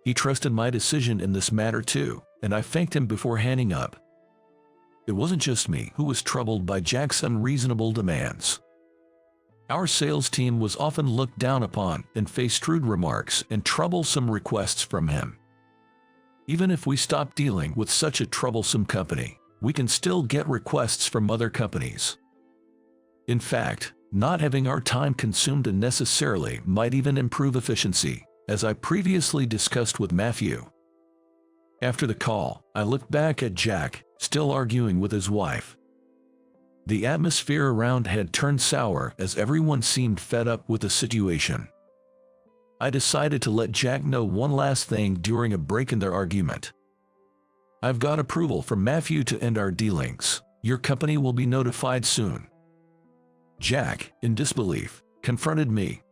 He trusted my decision in this matter too, and I thanked him before handing up. It wasn't just me who was troubled by Jack's unreasonable demands. Our sales team was often looked down upon and faced rude remarks and troublesome requests from him. Even if we stop dealing with such a troublesome company, we can still get requests from other companies. In fact, not having our time consumed unnecessarily might even improve efficiency, as I previously discussed with Matthew. After the call, I looked back at Jack, still arguing with his wife. The atmosphere around had turned sour as everyone seemed fed up with the situation. I decided to let Jack know one last thing during a break in their argument. I've got approval from Matthew to end our dealings. Your company will be notified soon. Jack, in disbelief, confronted me.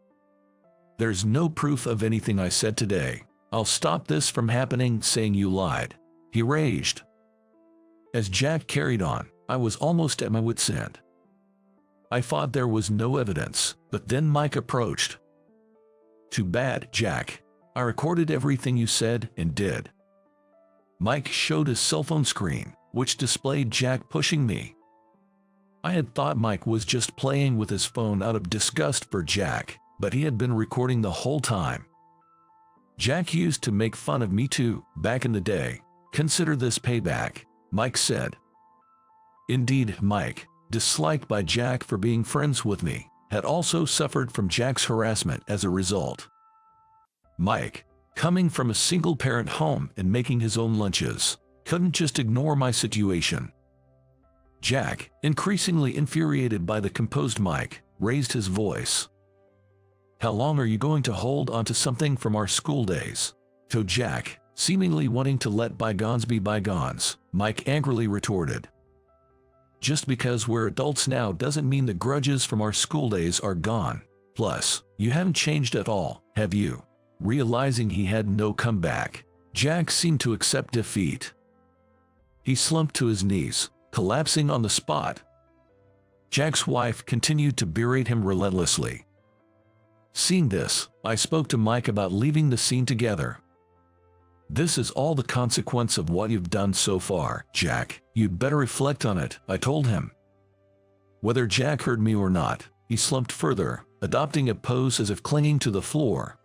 There's no proof of anything I said today. I'll stop this from happening, saying you lied. He raged. As Jack carried on, I was almost at my wit's end. I thought there was no evidence, but then Mike approached. Too bad, Jack. I recorded everything you said and did. Mike showed his cell phone screen, which displayed Jack pushing me. I had thought Mike was just playing with his phone out of disgust for Jack, but he had been recording the whole time. Jack used to make fun of me too, back in the day. Consider this payback, Mike said. Indeed, Mike, disliked by Jack for being friends with me, had also suffered from Jack's harassment as a result. Mike, coming from a single-parent home and making his own lunches, couldn't just ignore my situation. Jack, increasingly infuriated by the composed Mike, raised his voice. How long are you going to hold onto something from our school days? To Jack, seemingly wanting to let bygones be bygones, Mike angrily retorted. Just because we're adults now doesn't mean the grudges from our school days are gone. Plus, you haven't changed at all, have you? Realizing he had no comeback, Jack seemed to accept defeat. He slumped to his knees, collapsing on the spot. Jack's wife continued to berate him relentlessly. Seeing this, I spoke to Mike about leaving the scene together. This is all the consequence of what you've done so far, Jack. You'd better reflect on it, I told him. Whether Jack heard me or not, he slumped further, adopting a pose as if clinging to the floor.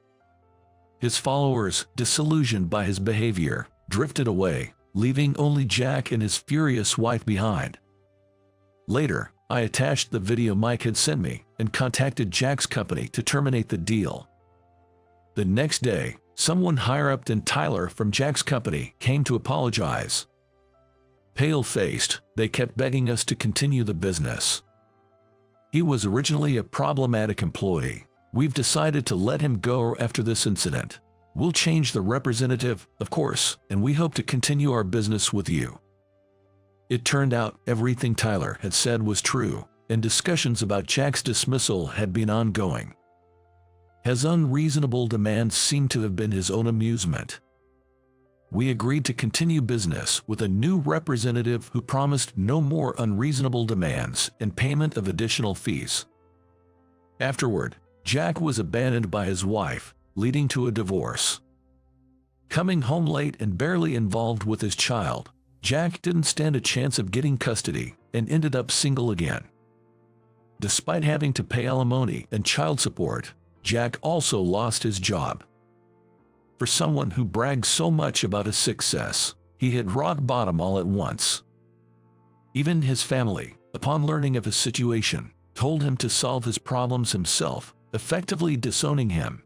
His followers, disillusioned by his behavior, drifted away, leaving only Jack and his furious wife behind. Later, I attached the video Mike had sent me and contacted Jack's company to terminate the deal. The next day, someone higher up than Tyler from Jack's company came to apologize. Pale-faced, they kept begging us to continue the business. He was originally a problematic employee. We've decided to let him go after this incident. We'll change the representative, of course, and we hope to continue our business with you. It turned out everything Tyler had said was true, and discussions about Jack's dismissal had been ongoing. His unreasonable demands seemed to have been his own amusement. We agreed to continue business with a new representative who promised no more unreasonable demands and payment of additional fees. Afterward, Jack was abandoned by his wife, leading to a divorce. Coming home late and barely involved with his child, Jack didn't stand a chance of getting custody and ended up single again. Despite having to pay alimony and child support, Jack also lost his job. For someone who bragged so much about his success, he hit rock bottom all at once. Even his family, upon learning of his situation, told him to solve his problems himself, effectively disowning him.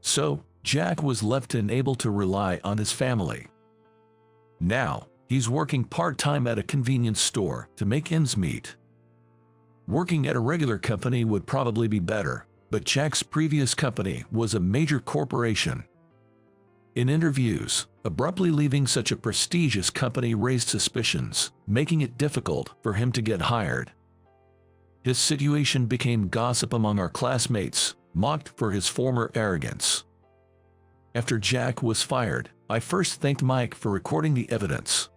So, Jack was left unable to rely on his family. Now, he's working part-time at a convenience store to make ends meet. Working at a regular company would probably be better, but Jack's previous company was a major corporation. In interviews, abruptly leaving such a prestigious company raised suspicions, making it difficult for him to get hired. His situation became gossip among our classmates, mocked for his former arrogance. After Jack was fired, I first thanked Mike for recording the evidence.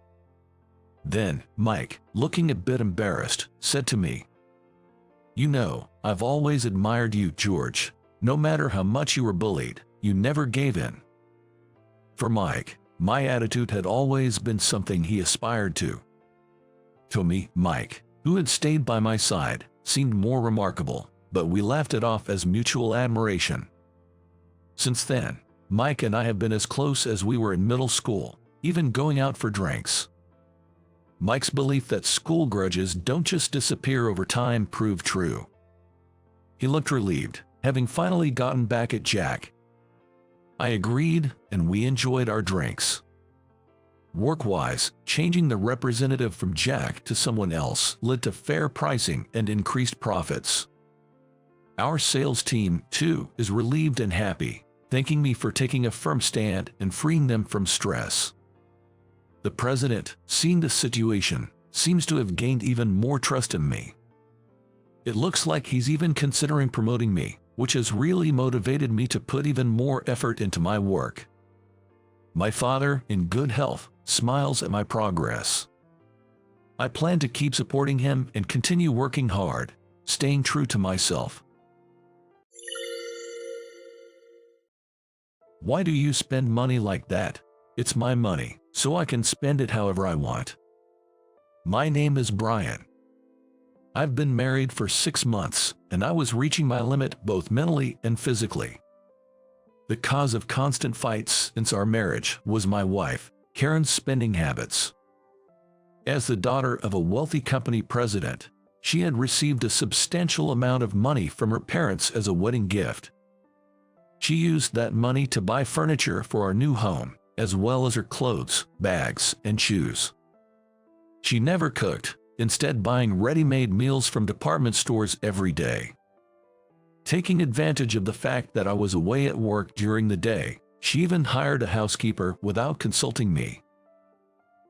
Then, Mike, looking a bit embarrassed, said to me, "You know, I've always admired you, George. No matter how much you were bullied, you never gave in." For Mike, my attitude had always been something he aspired to. To me, Mike, who had stayed by my side, seemed more remarkable, but we laughed it off as mutual admiration. Since then, Mike and I have been as close as we were in middle school, even going out for drinks. Mike's belief that school grudges don't just disappear over time proved true. He looked relieved, having finally gotten back at Jack. I agreed, and we enjoyed our drinks. Work-wise, changing the representative from Jack to someone else led to fair pricing and increased profits. Our sales team, too, is relieved and happy, thanking me for taking a firm stand and freeing them from stress. The president, seeing the situation, seems to have gained even more trust in me. It looks like he's even considering promoting me, which has really motivated me to put even more effort into my work. My father, in good health, smiles at my progress. I plan to keep supporting him and continue working hard, staying true to myself. Why do you spend money like that? It's my money, so I can spend it however I want. My name is Brian. I've been married for 6 months, and I was reaching my limit both mentally and physically. The cause of constant fights since our marriage was my wife, Karen's spending habits. As the daughter of a wealthy company president, she had received a substantial amount of money from her parents as a wedding gift. She used that money to buy furniture for our new home, as well as her clothes, bags, and shoes. She never cooked, instead buying ready-made meals from department stores every day. Taking advantage of the fact that I was away at work during the day, she even hired a housekeeper without consulting me.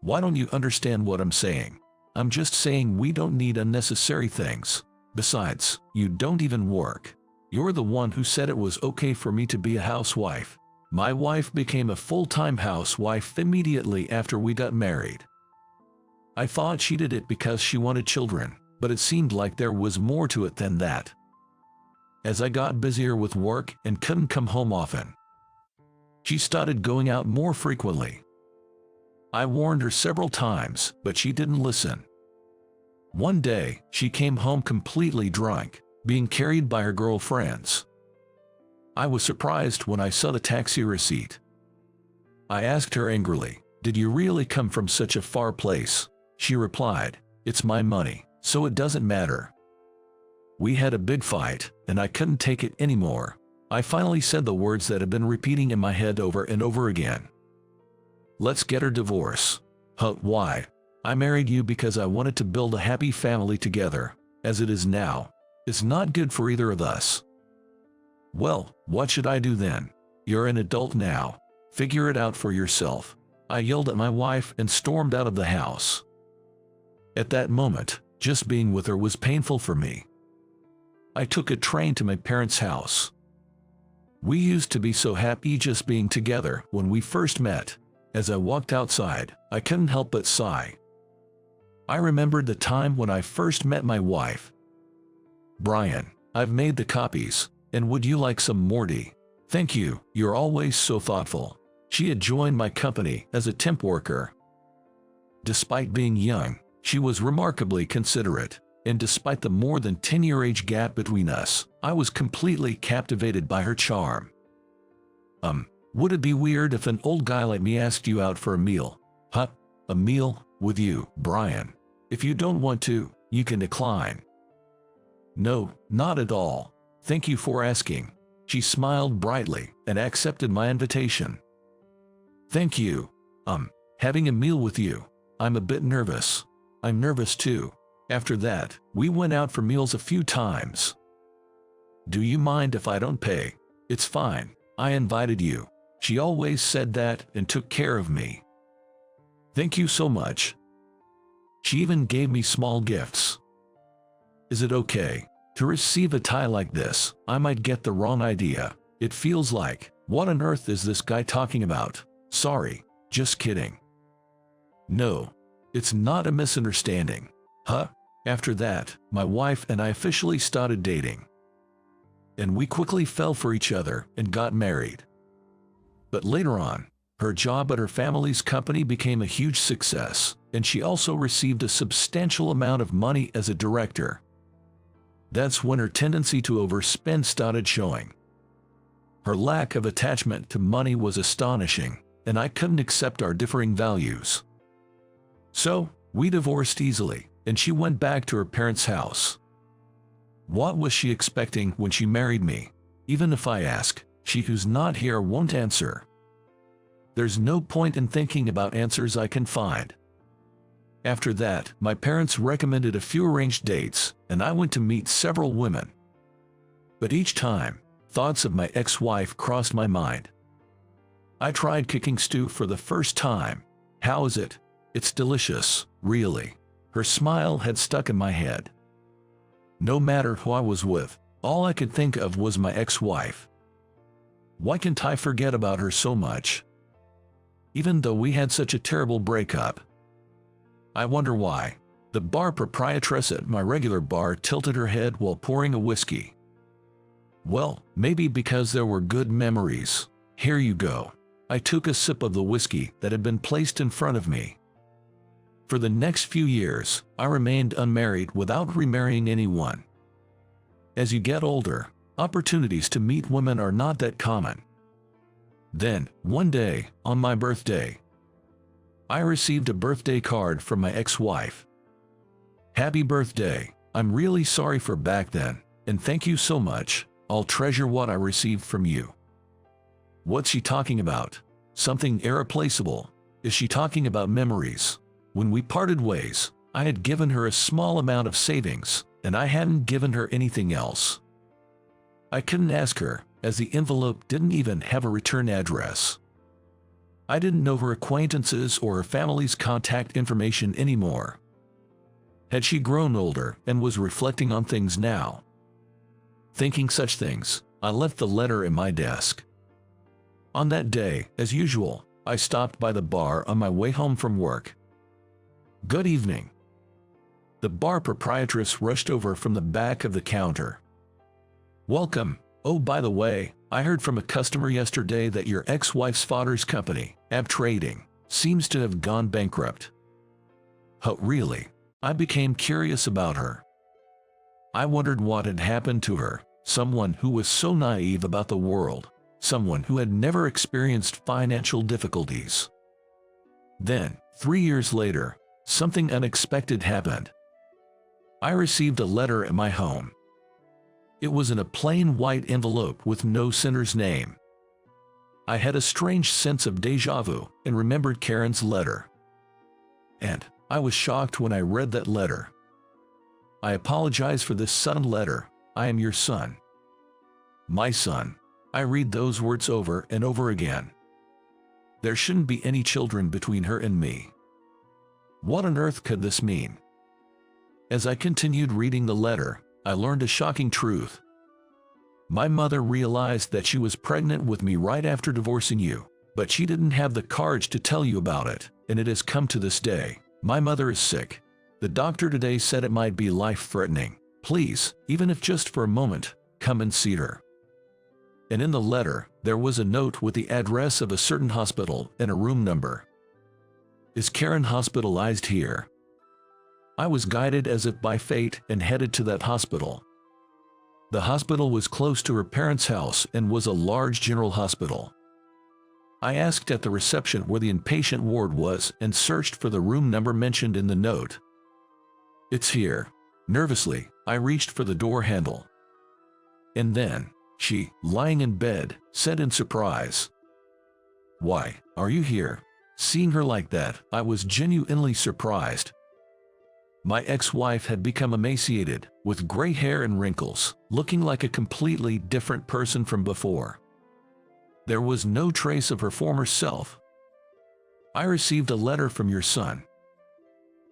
Why don't you understand what I'm saying? I'm just saying we don't need unnecessary things. Besides, you don't even work. You're the one who said it was okay for me to be a housewife. My wife became a full-time housewife immediately after we got married. I thought she did it because she wanted children, but it seemed like there was more to it than that. As I got busier with work and couldn't come home often, she started going out more frequently. I warned her several times, but she didn't listen. One day, she came home completely drunk, being carried by her girlfriends. I was surprised when I saw the taxi receipt. I asked her angrily, "Did you really come from such a far place?" She replied, "It's my money, so it doesn't matter." We had a big fight, and I couldn't take it anymore. I finally said the words that had been repeating in my head over and over again. "Let's get her divorce." Why? I married you because I wanted to build a happy family together. As it is now, it's not good for either of us. Well, what should I do then? You're an adult now. Figure it out for yourself. I yelled at my wife and stormed out of the house. At that moment, just being with her was painful for me. I took a train to my parents' house. We used to be so happy just being together when we first met. As I walked outside, I couldn't help but sigh. I remembered the time when I first met my wife. "Brian, I've made the copies, and would you like some more tea?" Thank you, you're always so thoughtful. She had joined my company as a temp worker. Despite being young, she was remarkably considerate, and despite the more than 10-year age gap between us, I was completely captivated by her charm. Would it be weird if an old guy like me asked you out for a meal? Huh? A meal with you, Brian? If you don't want to, you can decline. No, not at all. Thank you for asking. She smiled brightly and accepted my invitation. Thank you. Having a meal with you. I'm a bit nervous. I'm nervous too. After that, we went out for meals a few times. Do you mind if I don't pay? It's fine. I invited you. She always said that and took care of me. Thank you so much. She even gave me small gifts. Is it okay to receive a tie like this? I might get the wrong idea. It feels like, what on earth is this guy talking about? Sorry, just kidding. No, it's not a misunderstanding. Huh? After that, my wife and I officially started dating. And we quickly fell for each other and got married. But later on, her job at her family's company became a huge success, and she also received a substantial amount of money as a director. That's when her tendency to overspend started showing. Her lack of attachment to money was astonishing, and I couldn't accept our differing values. So, we divorced easily, and she went back to her parents' house. What was she expecting when she married me? Even if I ask, she who's not here won't answer. There's no point in thinking about answers I can find. After that, my parents recommended a few arranged dates, and I went to meet several women. But each time, thoughts of my ex-wife crossed my mind. I tried cooking stew for the first time. How is it? It's delicious, really. Her smile had stuck in my head. No matter who I was with, all I could think of was my ex-wife. Why can't I forget about her so much? Even though we had such a terrible breakup. I wonder why. The bar proprietress at my regular bar tilted her head while pouring a whiskey. Well, maybe because there were good memories. Here you go. I took a sip of the whiskey that had been placed in front of me. For the next few years, I remained unmarried without remarrying anyone. As you get older, opportunities to meet women are not that common. Then, one day, on my birthday, I received a birthday card from my ex-wife. Happy birthday. I'm really sorry for back then, and thank you so much. I'll treasure what I received from you. What's she talking about? Something irreplaceable. Is she talking about memories? When we parted ways, I had given her a small amount of savings, and I hadn't given her anything else. I couldn't ask her, as the envelope didn't even have a return address. I didn't know her acquaintances or her family's contact information anymore. Had she grown older and was reflecting on things now? Thinking such things, I left the letter in my desk. On that day, as usual, I stopped by the bar on my way home from work. Good evening. The bar proprietress rushed over from the back of the counter. Welcome. Oh, by the way, I heard from a customer yesterday that your ex-wife's father's company, AB Trading, seems to have gone bankrupt. Oh, really? I became curious about her. I wondered what had happened to her, someone who was so naive about the world, someone who had never experienced financial difficulties. Then, 3 years later, something unexpected happened. I received a letter at my home. It was in a plain white envelope with no sender's name. I had a strange sense of déjà vu and remembered Karen's letter. And I was shocked when I read that letter. I apologize for this sudden letter. I am your son. My son. I read those words over and over again. There shouldn't be any children between her and me. What on earth could this mean? As I continued reading the letter, I learned a shocking truth. My mother realized that she was pregnant with me right after divorcing you, but she didn't have the courage to tell you about it, and it has come to this day. My mother is sick. The doctor today said it might be life-threatening. Please, even if just for a moment, come and see her. and in the letter, there was a note with the address of a certain hospital and a room number. Is Karen hospitalized here? I was guided as if by fate and headed to that hospital. The hospital was close to her parents' house and was a large general hospital. I asked at the reception where the inpatient ward was and searched for the room number mentioned in the note. It's here. Nervously, I reached for the door handle. And then, she, lying in bed, said in surprise, "Why, are you here?" Seeing her like that, I was genuinely surprised. My ex-wife had become emaciated, with gray hair and wrinkles, looking like a completely different person from before. There was no trace of her former self. "I received a letter from your son."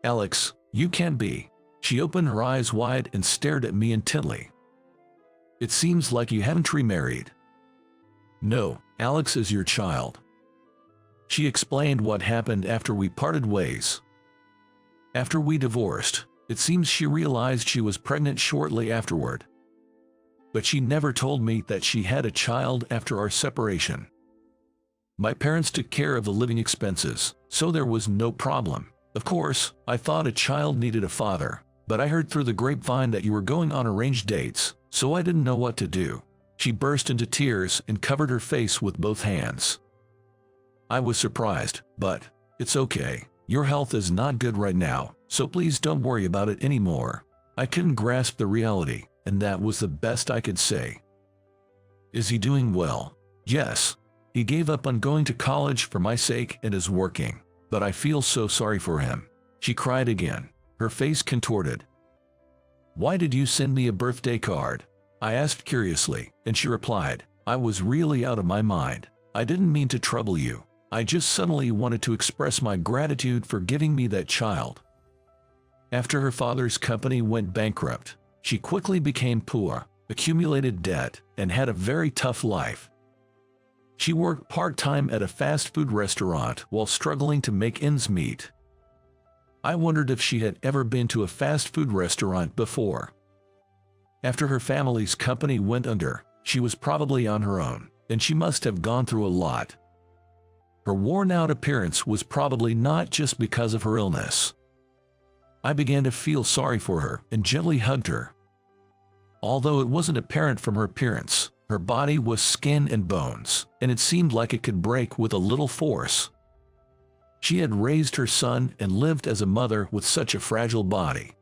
"Alex, you can't be." She opened her eyes wide and stared at me intently. "It seems like you haven't remarried." "No, Alex is your child." She explained what happened after we parted ways. After we divorced, it seems she realized she was pregnant shortly afterward. But she never told me that she had a child after our separation. My parents took care of the living expenses, so there was no problem. Of course, I thought a child needed a father, but I heard through the grapevine that you were going on arranged dates, so I didn't know what to do. She burst into tears and covered her face with both hands. I was surprised, but it's okay. Your health is not good right now, so please don't worry about it anymore. I couldn't grasp the reality, and that was the best I could say. Is he doing well? Yes. He gave up on going to college for my sake and is working, but I feel so sorry for him. She cried again, her face contorted. Why did you send me a birthday card? I asked curiously, and she replied, I was really out of my mind. I didn't mean to trouble you. I just suddenly wanted to express my gratitude for giving me that child. After her father's company went bankrupt, she quickly became poor, accumulated debt, and had a very tough life. She worked part-time at a fast food restaurant while struggling to make ends meet. I wondered if she had ever been to a fast food restaurant before. After her family's company went under, she was probably on her own, and she must have gone through a lot. Her worn-out appearance was probably not just because of her illness. I began to feel sorry for her and gently hugged her. Although it wasn't apparent from her appearance, her body was skin and bones, and it seemed like it could break with a little force. She had raised her son and lived as a mother with such a fragile body.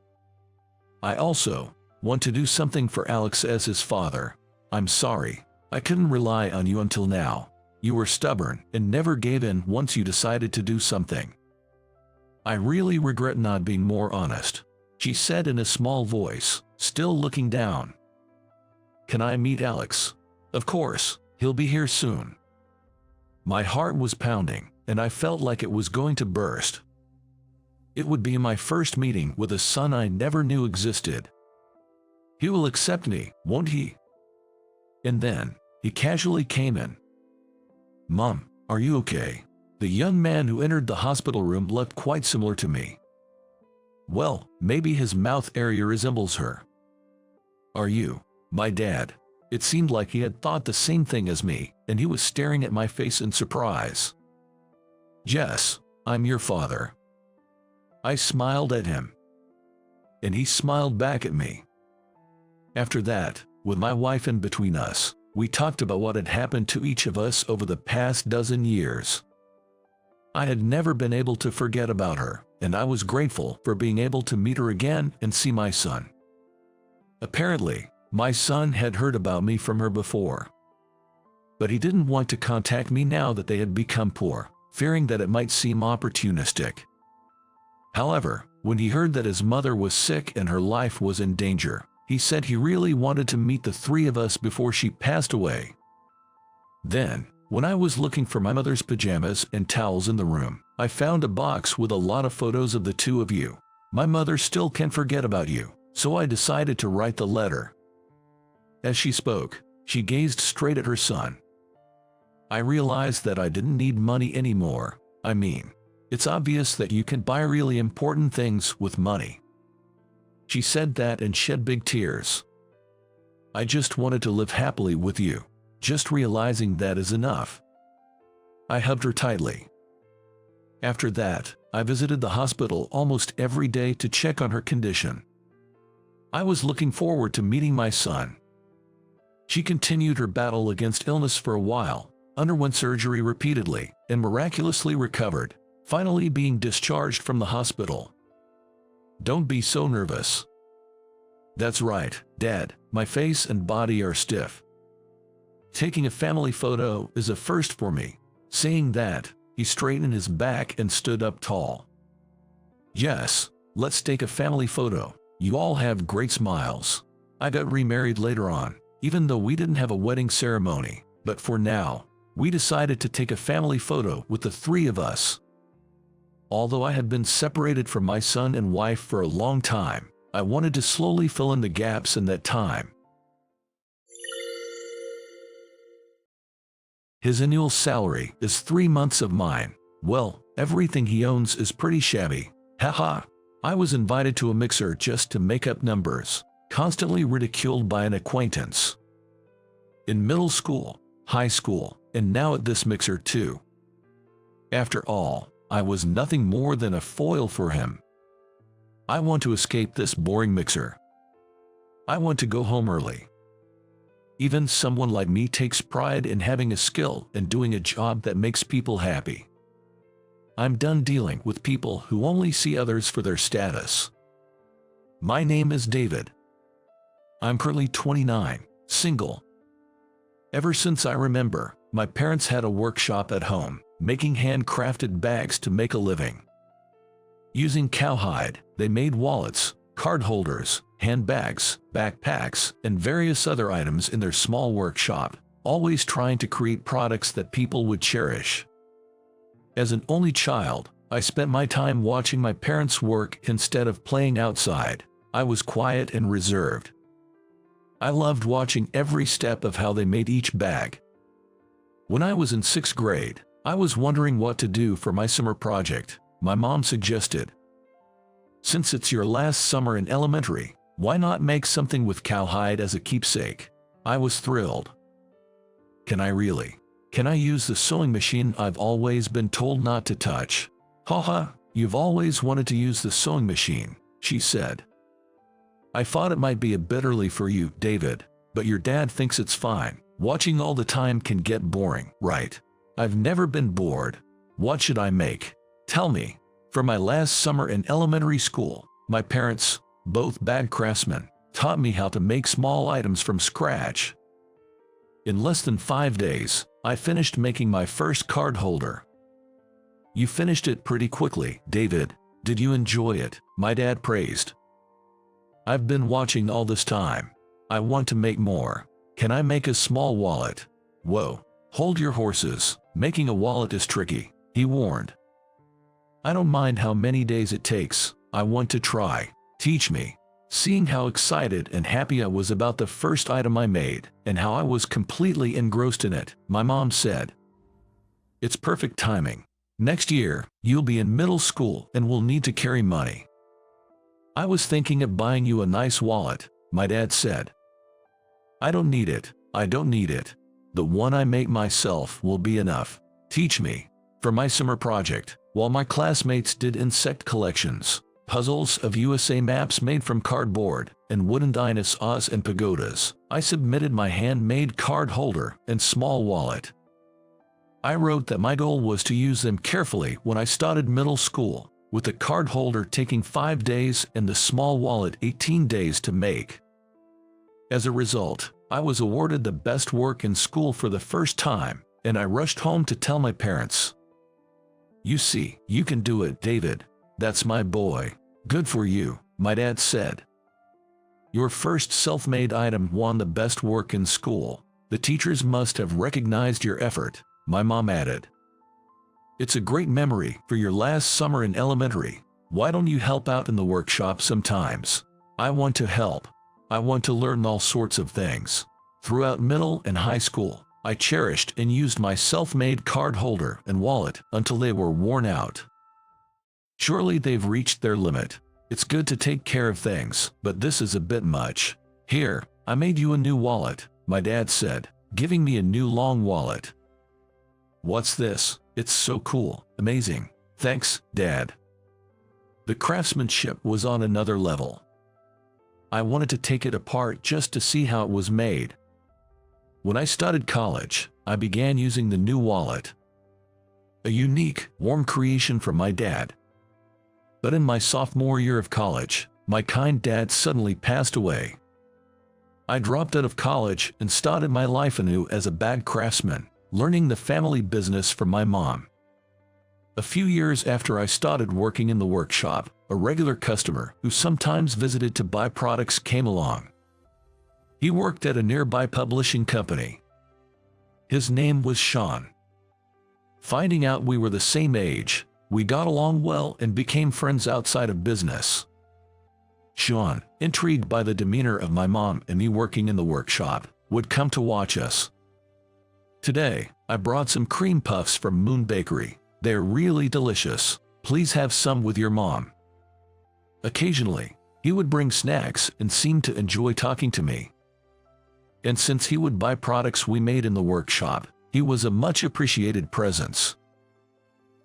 I also want to do something for Alex as his father. I'm sorry. I couldn't rely on you until now. You were stubborn and never gave in once you decided to do something. I really regret not being more honest, she said in a small voice, still looking down. Can I meet Alex? Of course, he'll be here soon. My heart was pounding, and I felt like it was going to burst. It would be my first meeting with a son I never knew existed. He will accept me, won't he? And then, he casually came in. Mom, are you okay? The young man who entered the hospital room looked quite similar to me. Well, maybe his mouth area resembles her. Are you? My dad. It seemed like he had thought the same thing as me, and he was staring at my face in surprise. Yes, I'm your father. I smiled at him. And he smiled back at me. After that, with my wife in between us, we talked about what had happened to each of us over the past dozen years. I had never been able to forget about her, and I was grateful for being able to meet her again and see my son. Apparently, my son had heard about me from her before. But he didn't want to contact me now that they had become poor, fearing that it might seem opportunistic. However, when he heard that his mother was sick and her life was in danger, he said he really wanted to meet the three of us before she passed away. Then, when I was looking for my mother's pajamas and towels in the room, I found a box with a lot of photos of the two of you. My mother still can't forget about you, so I decided to write the letter. As she spoke, she gazed straight at her son. I realized that I didn't need money anymore. I mean, it's obvious that you can buy really important things with money. She said that and shed big tears. I just wanted to live happily with you. just realizing that is enough. I hugged her tightly. After that, I visited the hospital almost every day to check on her condition. I was looking forward to meeting my son. She continued her battle against illness for a while, underwent surgery repeatedly, and miraculously recovered, finally being discharged from the hospital. Don't be so nervous. That's right, Dad, my face and body are stiff. Taking a family photo is a first for me. Saying that, he straightened his back and stood up tall. Yes, let's take a family photo. You all have great smiles. I got remarried later on, even though we didn't have a wedding ceremony, but for now, we decided to take a family photo with the three of us. Although I had been separated from my son and wife for a long time, I wanted to slowly fill in the gaps in that time. His annual salary is 3 months of mine. Well, everything he owns is pretty shabby. Haha. I was invited to a mixer just to make up numbers, constantly ridiculed by an acquaintance. In middle school, high school, and now at this mixer too. After all, I was nothing more than a foil for him. I want to escape this boring mixer. I want to go home early. Even someone like me takes pride in having a skill and doing a job that makes people happy. I'm done dealing with people who only see others for their status. My name is David. I'm currently 29, single. Ever since I remember, my parents had a workshop at home, making handcrafted bags to make a living. Using cowhide, they made wallets, card holders, handbags, backpacks, and various other items in their small workshop, always trying to create products that people would cherish. As an only child, I spent my time watching my parents work instead of playing outside. I was quiet and reserved. I loved watching every step of how they made each bag. When I was in 6th grade, I was wondering what to do for my summer project. My mom suggested, "Since it's your last summer in elementary, why not make something with cowhide as a keepsake?" I was thrilled. Can I really? Can I use the sewing machine I've always been told not to touch? Haha, you've always wanted to use the sewing machine, she said. I thought it might be a bit early for you, David, but your dad thinks it's fine. Watching all the time can get boring, right? I've never been bored. What should I make? Tell me. For my last summer in elementary school, my parents, both bad craftsmen, taught me how to make small items from scratch. In less than 5 days, I finished making my first card holder. You finished it pretty quickly, David. Did you enjoy it? My dad praised. I've been watching all this time. I want to make more. Can I make a small wallet? Whoa, hold your horses. Making a wallet is tricky, he warned. I don't mind how many days it takes. I want to try. Teach me. Seeing how excited and happy I was about the first item I made, and how I was completely engrossed in it, my mom said, "It's perfect timing. Next year, you'll be in middle school and will need to carry money." I was thinking of buying you a nice wallet, my dad said. I don't need it. I don't need it. The one I make myself will be enough. Teach me. For my summer project, while my classmates did insect collections, puzzles of USA maps made from cardboard, and wooden dinosaurs and pagodas, I submitted my handmade card holder and small wallet. I wrote that my goal was to use them carefully when I started middle school, with the card holder taking 5 days and the small wallet 18 days to make. As a result, I was awarded the best work in school for the first time, and I rushed home to tell my parents. "You see, you can do it, David. That's my boy. Good for you," my dad said. "Your first self-made item won the best work in school. The teachers must have recognized your effort," my mom added. "It's a great memory for your last summer in elementary. Why don't you help out in the workshop sometimes?" I want to help. I want to learn all sorts of things. Throughout middle and high school, I cherished and used my self-made card holder and wallet until they were worn out. Surely they've reached their limit. It's good to take care of things, but this is a bit much. "Here, I made you a new wallet," my dad said. giving me a new long wallet. "What's this? It's so cool, amazing. Thanks, Dad." The craftsmanship was on another level. I wanted to take it apart just to see how it was made. When I started college, I began using the new wallet. A unique, warm creation from my dad. But in my sophomore year of college, my kind dad suddenly passed away. I dropped out of college and started my life anew as a bag craftsman, learning the family business from my mom. A few years after I started working in the workshop, a regular customer who sometimes visited to buy products came along. He worked at a nearby publishing company. His name was Sean. Finding out we were the same age, we got along well and became friends outside of business. Sean, intrigued by the demeanor of my mom and me working in the workshop, would come to watch us. "Today, I brought some cream puffs from Moon Bakery. They're really delicious. Please have some with your mom." Occasionally, he would bring snacks and seemed to enjoy talking to me. And since he would buy products we made in the workshop, he was a much appreciated presence.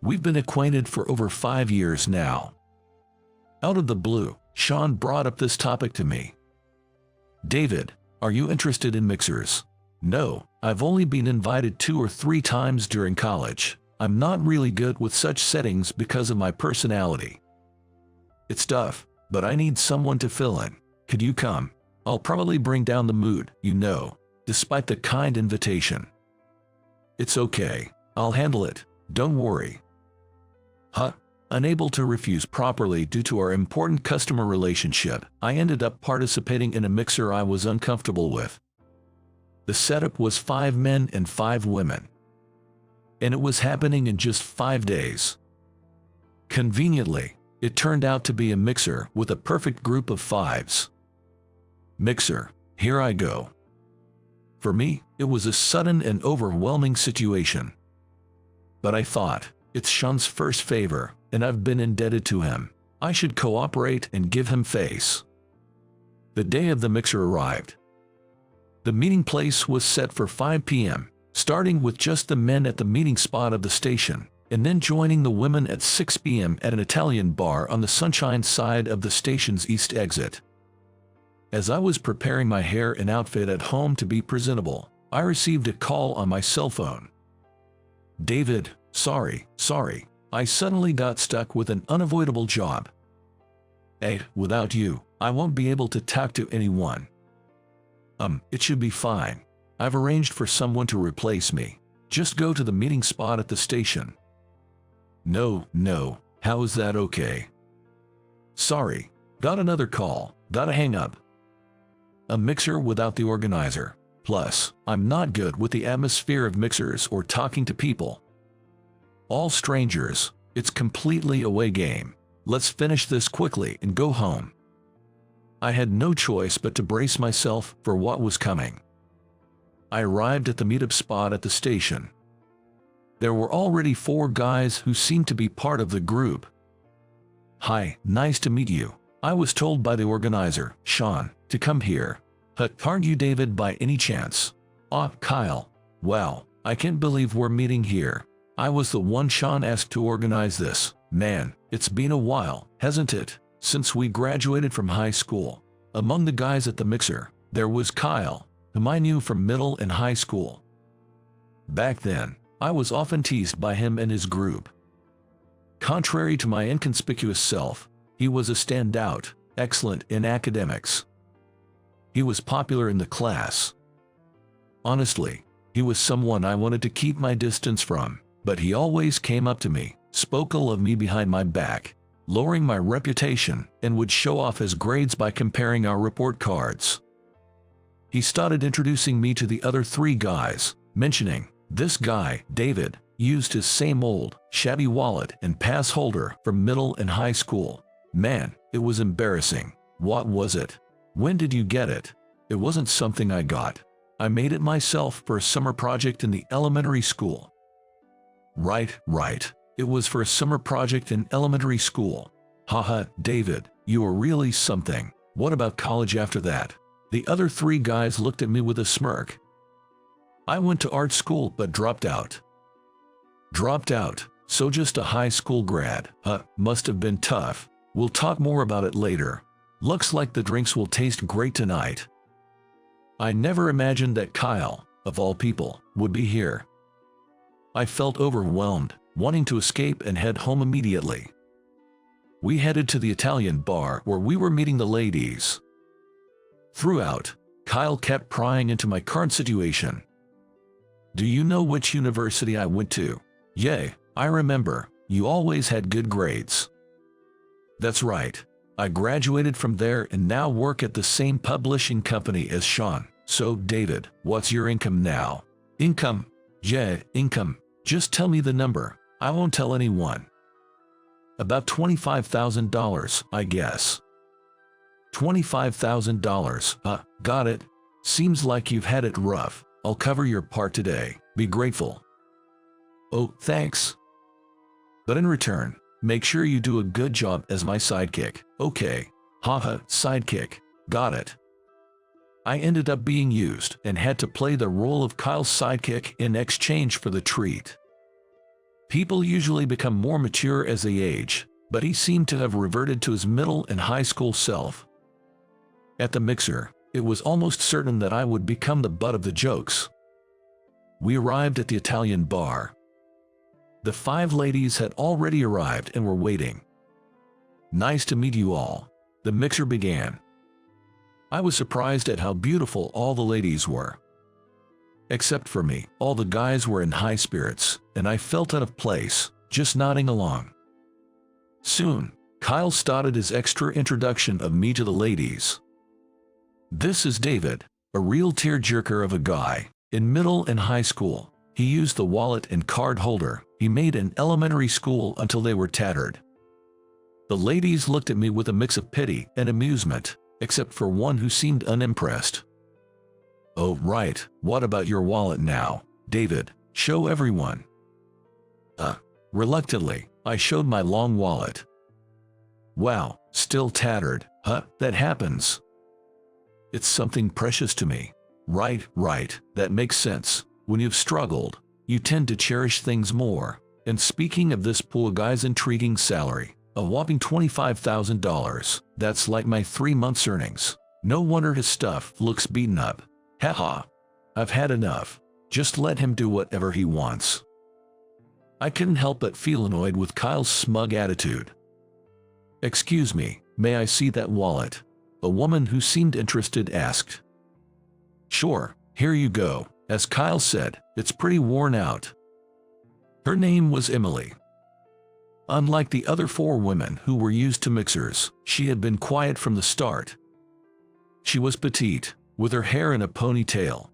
We've been acquainted for over 5 years now. Out of the blue, Sean brought up this topic to me. "David, are you interested in mixers?" "No, I've only been invited 2 or 3 times during college. I'm not really good with such settings because of my personality. It's tough, but I need someone to fill in. Could you come? I'll probably bring down the mood, you know, despite the kind invitation." "It's okay. I'll handle it. Don't worry." Unable to refuse properly due to our important customer relationship, I ended up participating in a mixer I was uncomfortable with. The setup was 5 men and 5 women. And it was happening in just 5 days. Conveniently, it turned out to be a mixer with a perfect group of 5s. Mixer, here I go. For me, it was a sudden and overwhelming situation. But I thought, it's Sean's first favor, and I've been indebted to him. I should cooperate and give him face. The day of the mixer arrived. The meeting place was set for 5 p.m., starting with just the men at the meeting spot of the station, and then joining the women at 6 p.m. at an Italian bar on the Sunshine side of the station's east exit. As I was preparing my hair and outfit at home to be presentable, I received a call on my cell phone. "David, sorry, I suddenly got stuck with an unavoidable job. Without you, I won't be able to talk to anyone." It should be fine. I've arranged for someone to replace me. Just go to the meeting spot at the station." No, how is that okay?" "Sorry, got another call, gotta hang up." A mixer without the organizer. Plus, I'm not good with the atmosphere of mixers or talking to people. All strangers, it's completely away game. Let's finish this quickly and go home. I had no choice but to brace myself for what was coming. I arrived at the meetup spot at the station. There were already 4 guys who seemed to be part of the group. "Hi, nice to meet you. I was told by the organizer, Sean, to come here. Aren't you David by any chance?" Kyle. "Wow, I can't believe we're meeting here. I was the one Sean asked to organize this. Man, it's been a while, hasn't it, since we graduated from high school." Among the guys at the mixer, there was Kyle, whom I knew from middle and high school. Back then, I was often teased by him and his group. Contrary to my inconspicuous self, he was a standout, excellent in academics. He was popular in the class. Honestly, he was someone I wanted to keep my distance from, but he always came up to me, spoke ill of me behind my back, lowering my reputation, and would show off his grades by comparing our report cards. He started introducing me to the other 3 guys, mentioning, "This guy, David, used his same old, shabby wallet and pass holder from middle and high school." Man, it was embarrassing. What was it? When did you get it? It wasn't something I got. I made it myself for a summer project in the elementary school. Right. It was for a summer project in elementary school. Haha, David, you were really something. What about college after that? The other 3 guys looked at me with a smirk. I went to art school but dropped out. Dropped out, so just a high school grad. Must have been tough. We'll talk more about it later. Looks like the drinks will taste great tonight. I never imagined that Kyle, of all people, would be here. I felt overwhelmed, wanting to escape and head home immediately. We headed to the Italian bar where we were meeting the ladies. Throughout, Kyle kept prying into my current situation. Do you know which university I went to? Yeah, I remember. You always had good grades. That's right. I graduated from there and now work at the same publishing company as Sean. So, David, what's your income now? Income? Yeah, income. Just tell me the number. I won't tell anyone. About $25,000, I guess. $25,000. Got it. Seems like you've had it rough. I'll cover your part today. Be grateful. Oh, thanks. But in return, make sure you do a good job as my sidekick. Okay. Haha, sidekick. Got it. I ended up being used and had to play the role of Kyle's sidekick in exchange for the treat. People usually become more mature as they age, but he seemed to have reverted to his middle and high school self. At the mixer, it was almost certain that I would become the butt of the jokes. We arrived at the Italian bar. The 5 ladies had already arrived and were waiting. Nice to meet you all. The mixer began. I was surprised at how beautiful all the ladies were. Except for me, all the guys were in high spirits, and I felt out of place, just nodding along. Soon, Kyle started his extra introduction of me to the ladies. This is David, a real tearjerker of a guy. In middle and high school, he used the wallet and card holder he made in elementary school until they were tattered. The ladies looked at me with a mix of pity and amusement, except for one who seemed unimpressed. Oh, right, what about your wallet now, David? Show everyone. Reluctantly, I showed my long wallet. Wow, still tattered. That happens. It's something precious to me. Right, that makes sense. When you've struggled, you tend to cherish things more. And speaking of this poor guy's intriguing salary, a whopping $25,000, that's like my 3 months' earnings. No wonder his stuff looks beaten up. Haha. I've had enough. Just let him do whatever he wants. I couldn't help but feel annoyed with Kyle's smug attitude. Excuse me, may I see that wallet? A woman who seemed interested asked. Sure, here you go. As Kyle said, it's pretty worn out. Her name was Emily. Unlike the other 4 women who were used to mixers, she had been quiet from the start. She was petite, with her hair in a ponytail.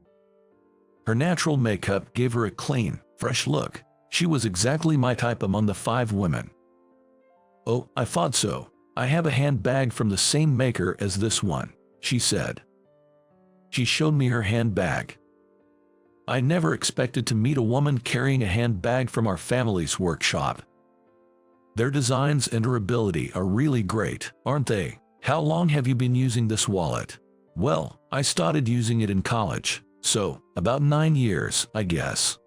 Her natural makeup gave her a clean, fresh look. She was exactly my type among the 5 women. Oh, I thought so. I have a handbag from the same maker as this one, she said. She showed me her handbag. I never expected to meet a woman carrying a handbag from our family's workshop. Their designs and durability are really great, aren't they? How long have you been using this wallet? Well, I started using it in college, so about 9 years, I guess.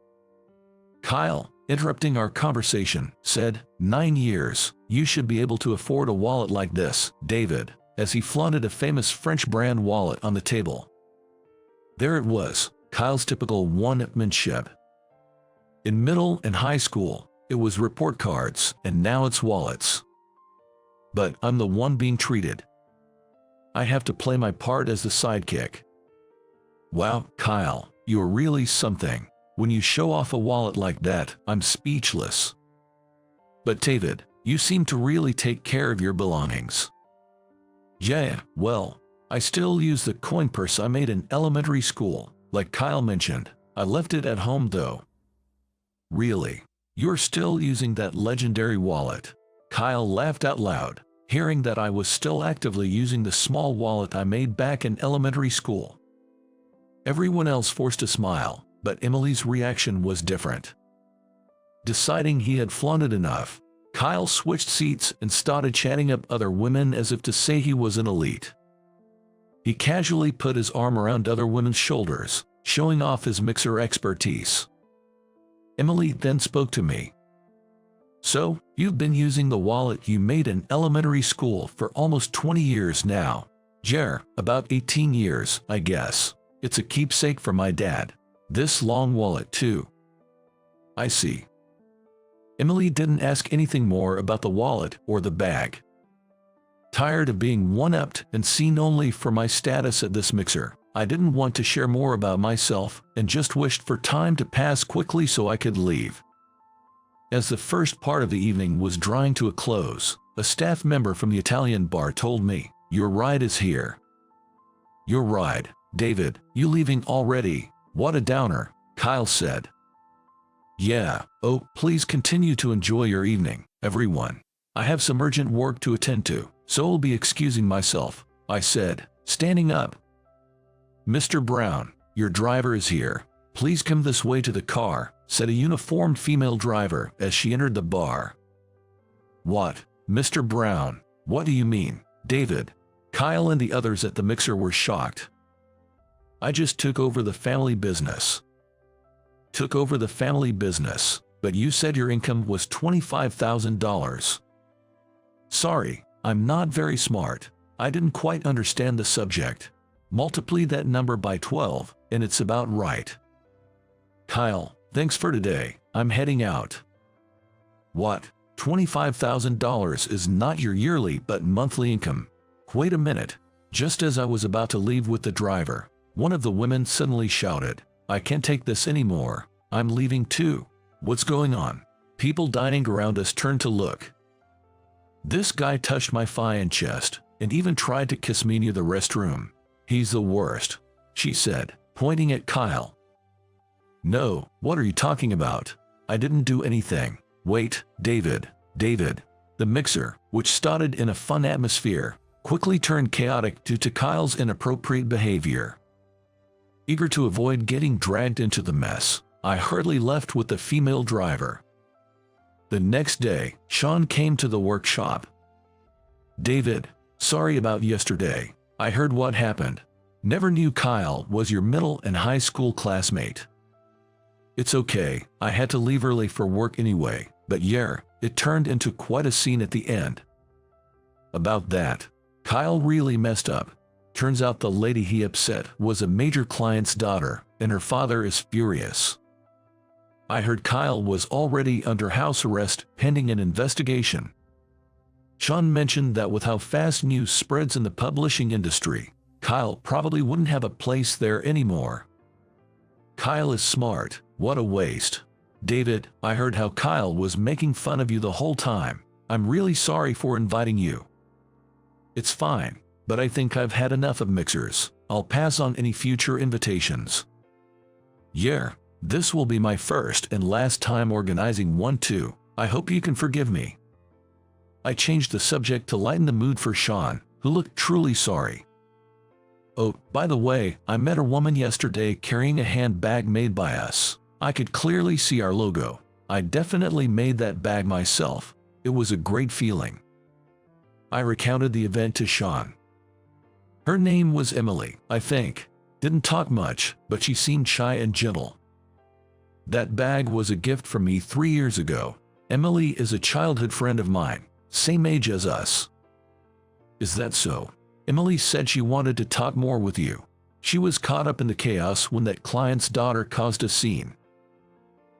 Kyle, interrupting our conversation, said, 9 years, you should be able to afford a wallet like this, David, as he flaunted a famous French brand wallet on the table. There it was, Kyle's typical one-upmanship. In middle and high school, it was report cards, and now it's wallets. But I'm the one being treated. I have to play my part as the sidekick. Wow, Kyle, you're really something. When you show off a wallet like that, I'm speechless. But David, you seem to really take care of your belongings. Yeah, well, I still use the coin purse I made in elementary school, like Kyle mentioned. I left it at home though. Really? You're still using that legendary wallet? Kyle laughed out loud, hearing that I was still actively using the small wallet I made back in elementary school. Everyone else forced a smile, but Emily's reaction was different. Deciding he had flaunted enough, Kyle switched seats and started chatting up other women as if to say he was an elite. He casually put his arm around other women's shoulders, showing off his mixer expertise. Emily then spoke to me. "So, you've been using the wallet you made in elementary school for almost 20 years now." "Yeah, about 18 years, I guess. It's a keepsake for my dad. This long wallet too." "I see." Emily didn't ask anything more about the wallet or the bag. Tired of being one-upped and seen only for my status at this mixer, I didn't want to share more about myself and just wished for time to pass quickly so I could leave. As the first part of the evening was drawing to a close, a staff member from the Italian bar told me, "Your ride is here." "Your ride, David, you leaving already? What a downer," Kyle said. "Yeah, oh, please continue to enjoy your evening, everyone. I have some urgent work to attend to, so I'll be excusing myself," I said, standing up. "Mr. Brown, your driver is here. Please come this way to the car," said a uniformed female driver as she entered the bar. "What, Mr. Brown, what do you mean, David?" Kyle and the others at the mixer were shocked. "I just took over the family business." "Took over the family business, but you said your income was $25,000. "Sorry, I'm not very smart. I didn't quite understand the subject. Multiply that number by 12, and it's about right." "Kyle, thanks for today. I'm heading out." "What? $25,000 is not your yearly but monthly income. Wait a minute." Just as I was about to leave with the driver, one of the women suddenly shouted, "I can't take this anymore. I'm leaving too." "What's going on?" People dining around us turned to look. This guy touched my thigh and chest, and even tried to kiss me near the restroom. "He's the worst," she said, pointing at Kyle. "No, what are you talking about? I didn't do anything." "Wait, David." The mixer, which started in a fun atmosphere, quickly turned chaotic due to Kyle's inappropriate behavior. Eager to avoid getting dragged into the mess, I hurriedly left with the female driver. The next day, Sean came to the workshop. "David, sorry about yesterday. I heard what happened. Never knew Kyle was your middle and high school classmate." "It's okay, I had to leave early for work anyway, but yeah, it turned into quite a scene at the end." "About that, Kyle really messed up. Turns out the lady he upset was a major client's daughter, and her father is furious. I heard Kyle was already under house arrest pending an investigation." Sean mentioned that with how fast news spreads in the publishing industry, Kyle probably wouldn't have a place there anymore. "Kyle is smart, what a waste." "David, I heard how Kyle was making fun of you the whole time. I'm really sorry for inviting you." "It's fine, but I think I've had enough of mixers. I'll pass on any future invitations." "Yeah, this will be my first and last time organizing one too. I hope you can forgive me." I changed the subject to lighten the mood for Sean, who looked truly sorry. "Oh, by the way, I met a woman yesterday carrying a handbag made by us. I could clearly see our logo. I definitely made that bag myself. It was a great feeling." I recounted the event to Sean. "Her name was Emily, I think. Didn't talk much, but she seemed shy and gentle. That bag was a gift from me 3 years ago. Emily is a childhood friend of mine, same age as us." "Is that so?" "Emily said she wanted to talk more with you. She was caught up in the chaos when that client's daughter caused a scene."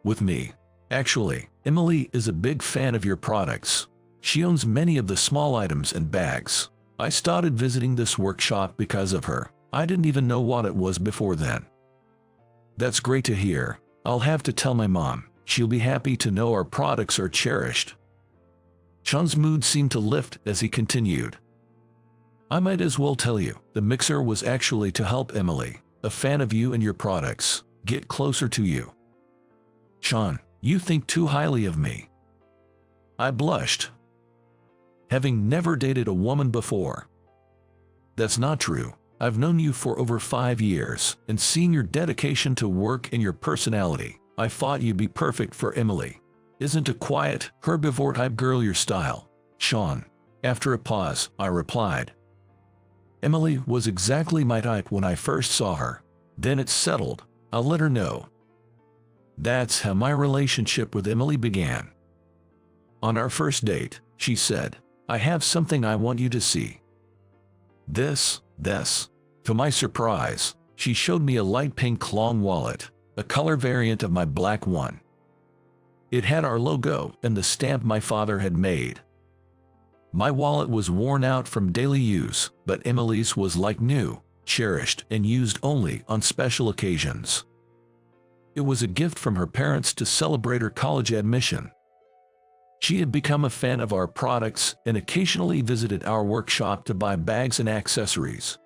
"With me?" "Actually, Emily is a big fan of your products. She owns many of the small items and bags. I started visiting this workshop because of her. I didn't even know what it was before then." "That's great to hear. I'll have to tell my mom. She'll be happy to know our products are cherished." Sean's mood seemed to lift as he continued. "I might as well tell you, the mixer was actually to help Emily, a fan of you and your products, get closer to you." "Sean, you think too highly of me." I blushed. Having never dated a woman before. "That's not true. I've known you for over 5 years, and seeing your dedication to work and your personality, I thought you'd be perfect for Emily. Isn't a quiet, herbivore type girl your style, Sean?" After a pause, I replied. "Emily was exactly my type when I first saw her. Then it settled. I'll let her know. That's how my relationship with Emily began. On our first date, she said, "I have something I want you to see." This. To my surprise, she showed me a light pink long wallet, a color variant of my black one. It had our logo and the stamp my father had made. My wallet was worn out from daily use, but Emily's was like new, cherished, and used only on special occasions. It was a gift from her parents to celebrate her college admission. She had become a fan of our products and occasionally visited our workshop to buy bags and accessories.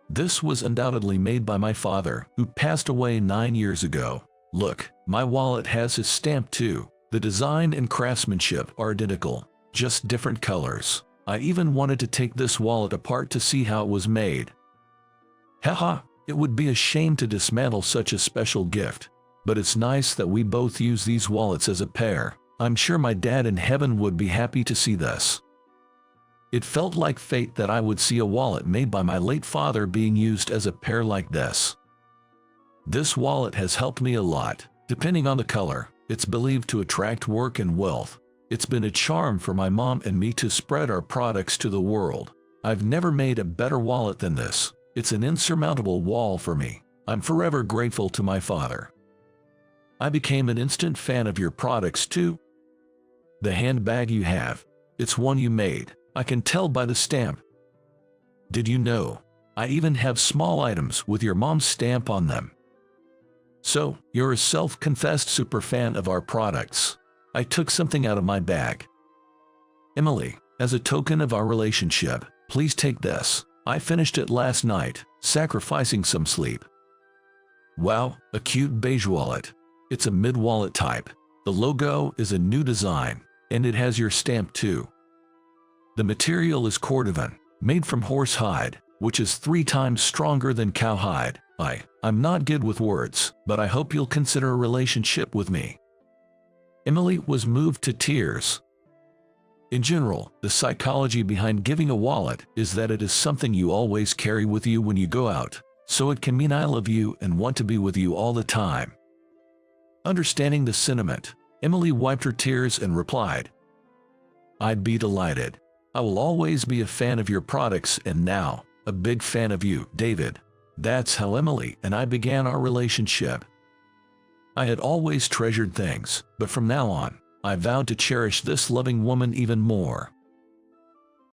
This was undoubtedly made by my father, who passed away 9 years ago. Look, my wallet has his stamp too. The design and craftsmanship are identical, just different colors. I even wanted to take this wallet apart to see how it was made. Haha, it would be a shame to dismantle such a special gift, but it's nice that we both use these wallets as a pair. I'm sure my dad in heaven would be happy to see this. It felt like fate that I would see a wallet made by my late father being used as a pair like this. This wallet has helped me a lot. Depending on the color, it's believed to attract work and wealth. It's been a charm for my mom and me to spread our products to the world. I've never made a better wallet than this. It's an insurmountable wall for me. I'm forever grateful to my father. I became an instant fan of your products too. The handbag you have, it's one you made. I can tell by the stamp. Did you know? I even have small items with your mom's stamp on them. So, you're a self-confessed superfan of our products. I took something out of my bag. Emily, as a token of our relationship, please take this. I finished it last night, sacrificing some sleep. Wow, a cute beige wallet. It's a mid-wallet type. The logo is a new design, and it has your stamp too. The material is cordovan, made from horse hide, which is 3 times stronger than cow hide. I'm not good with words, but I hope you'll consider a relationship with me. Emily was moved to tears. In general, the psychology behind giving a wallet is that it is something you always carry with you when you go out, so it can mean I love you and want to be with you all the time. Understanding the sentiment, Emily wiped her tears and replied, "I'd be delighted. I will always be a fan of your products and now, a big fan of you, David." That's how Emily and I began our relationship. I had always treasured things, but from now on, I vowed to cherish this loving woman even more.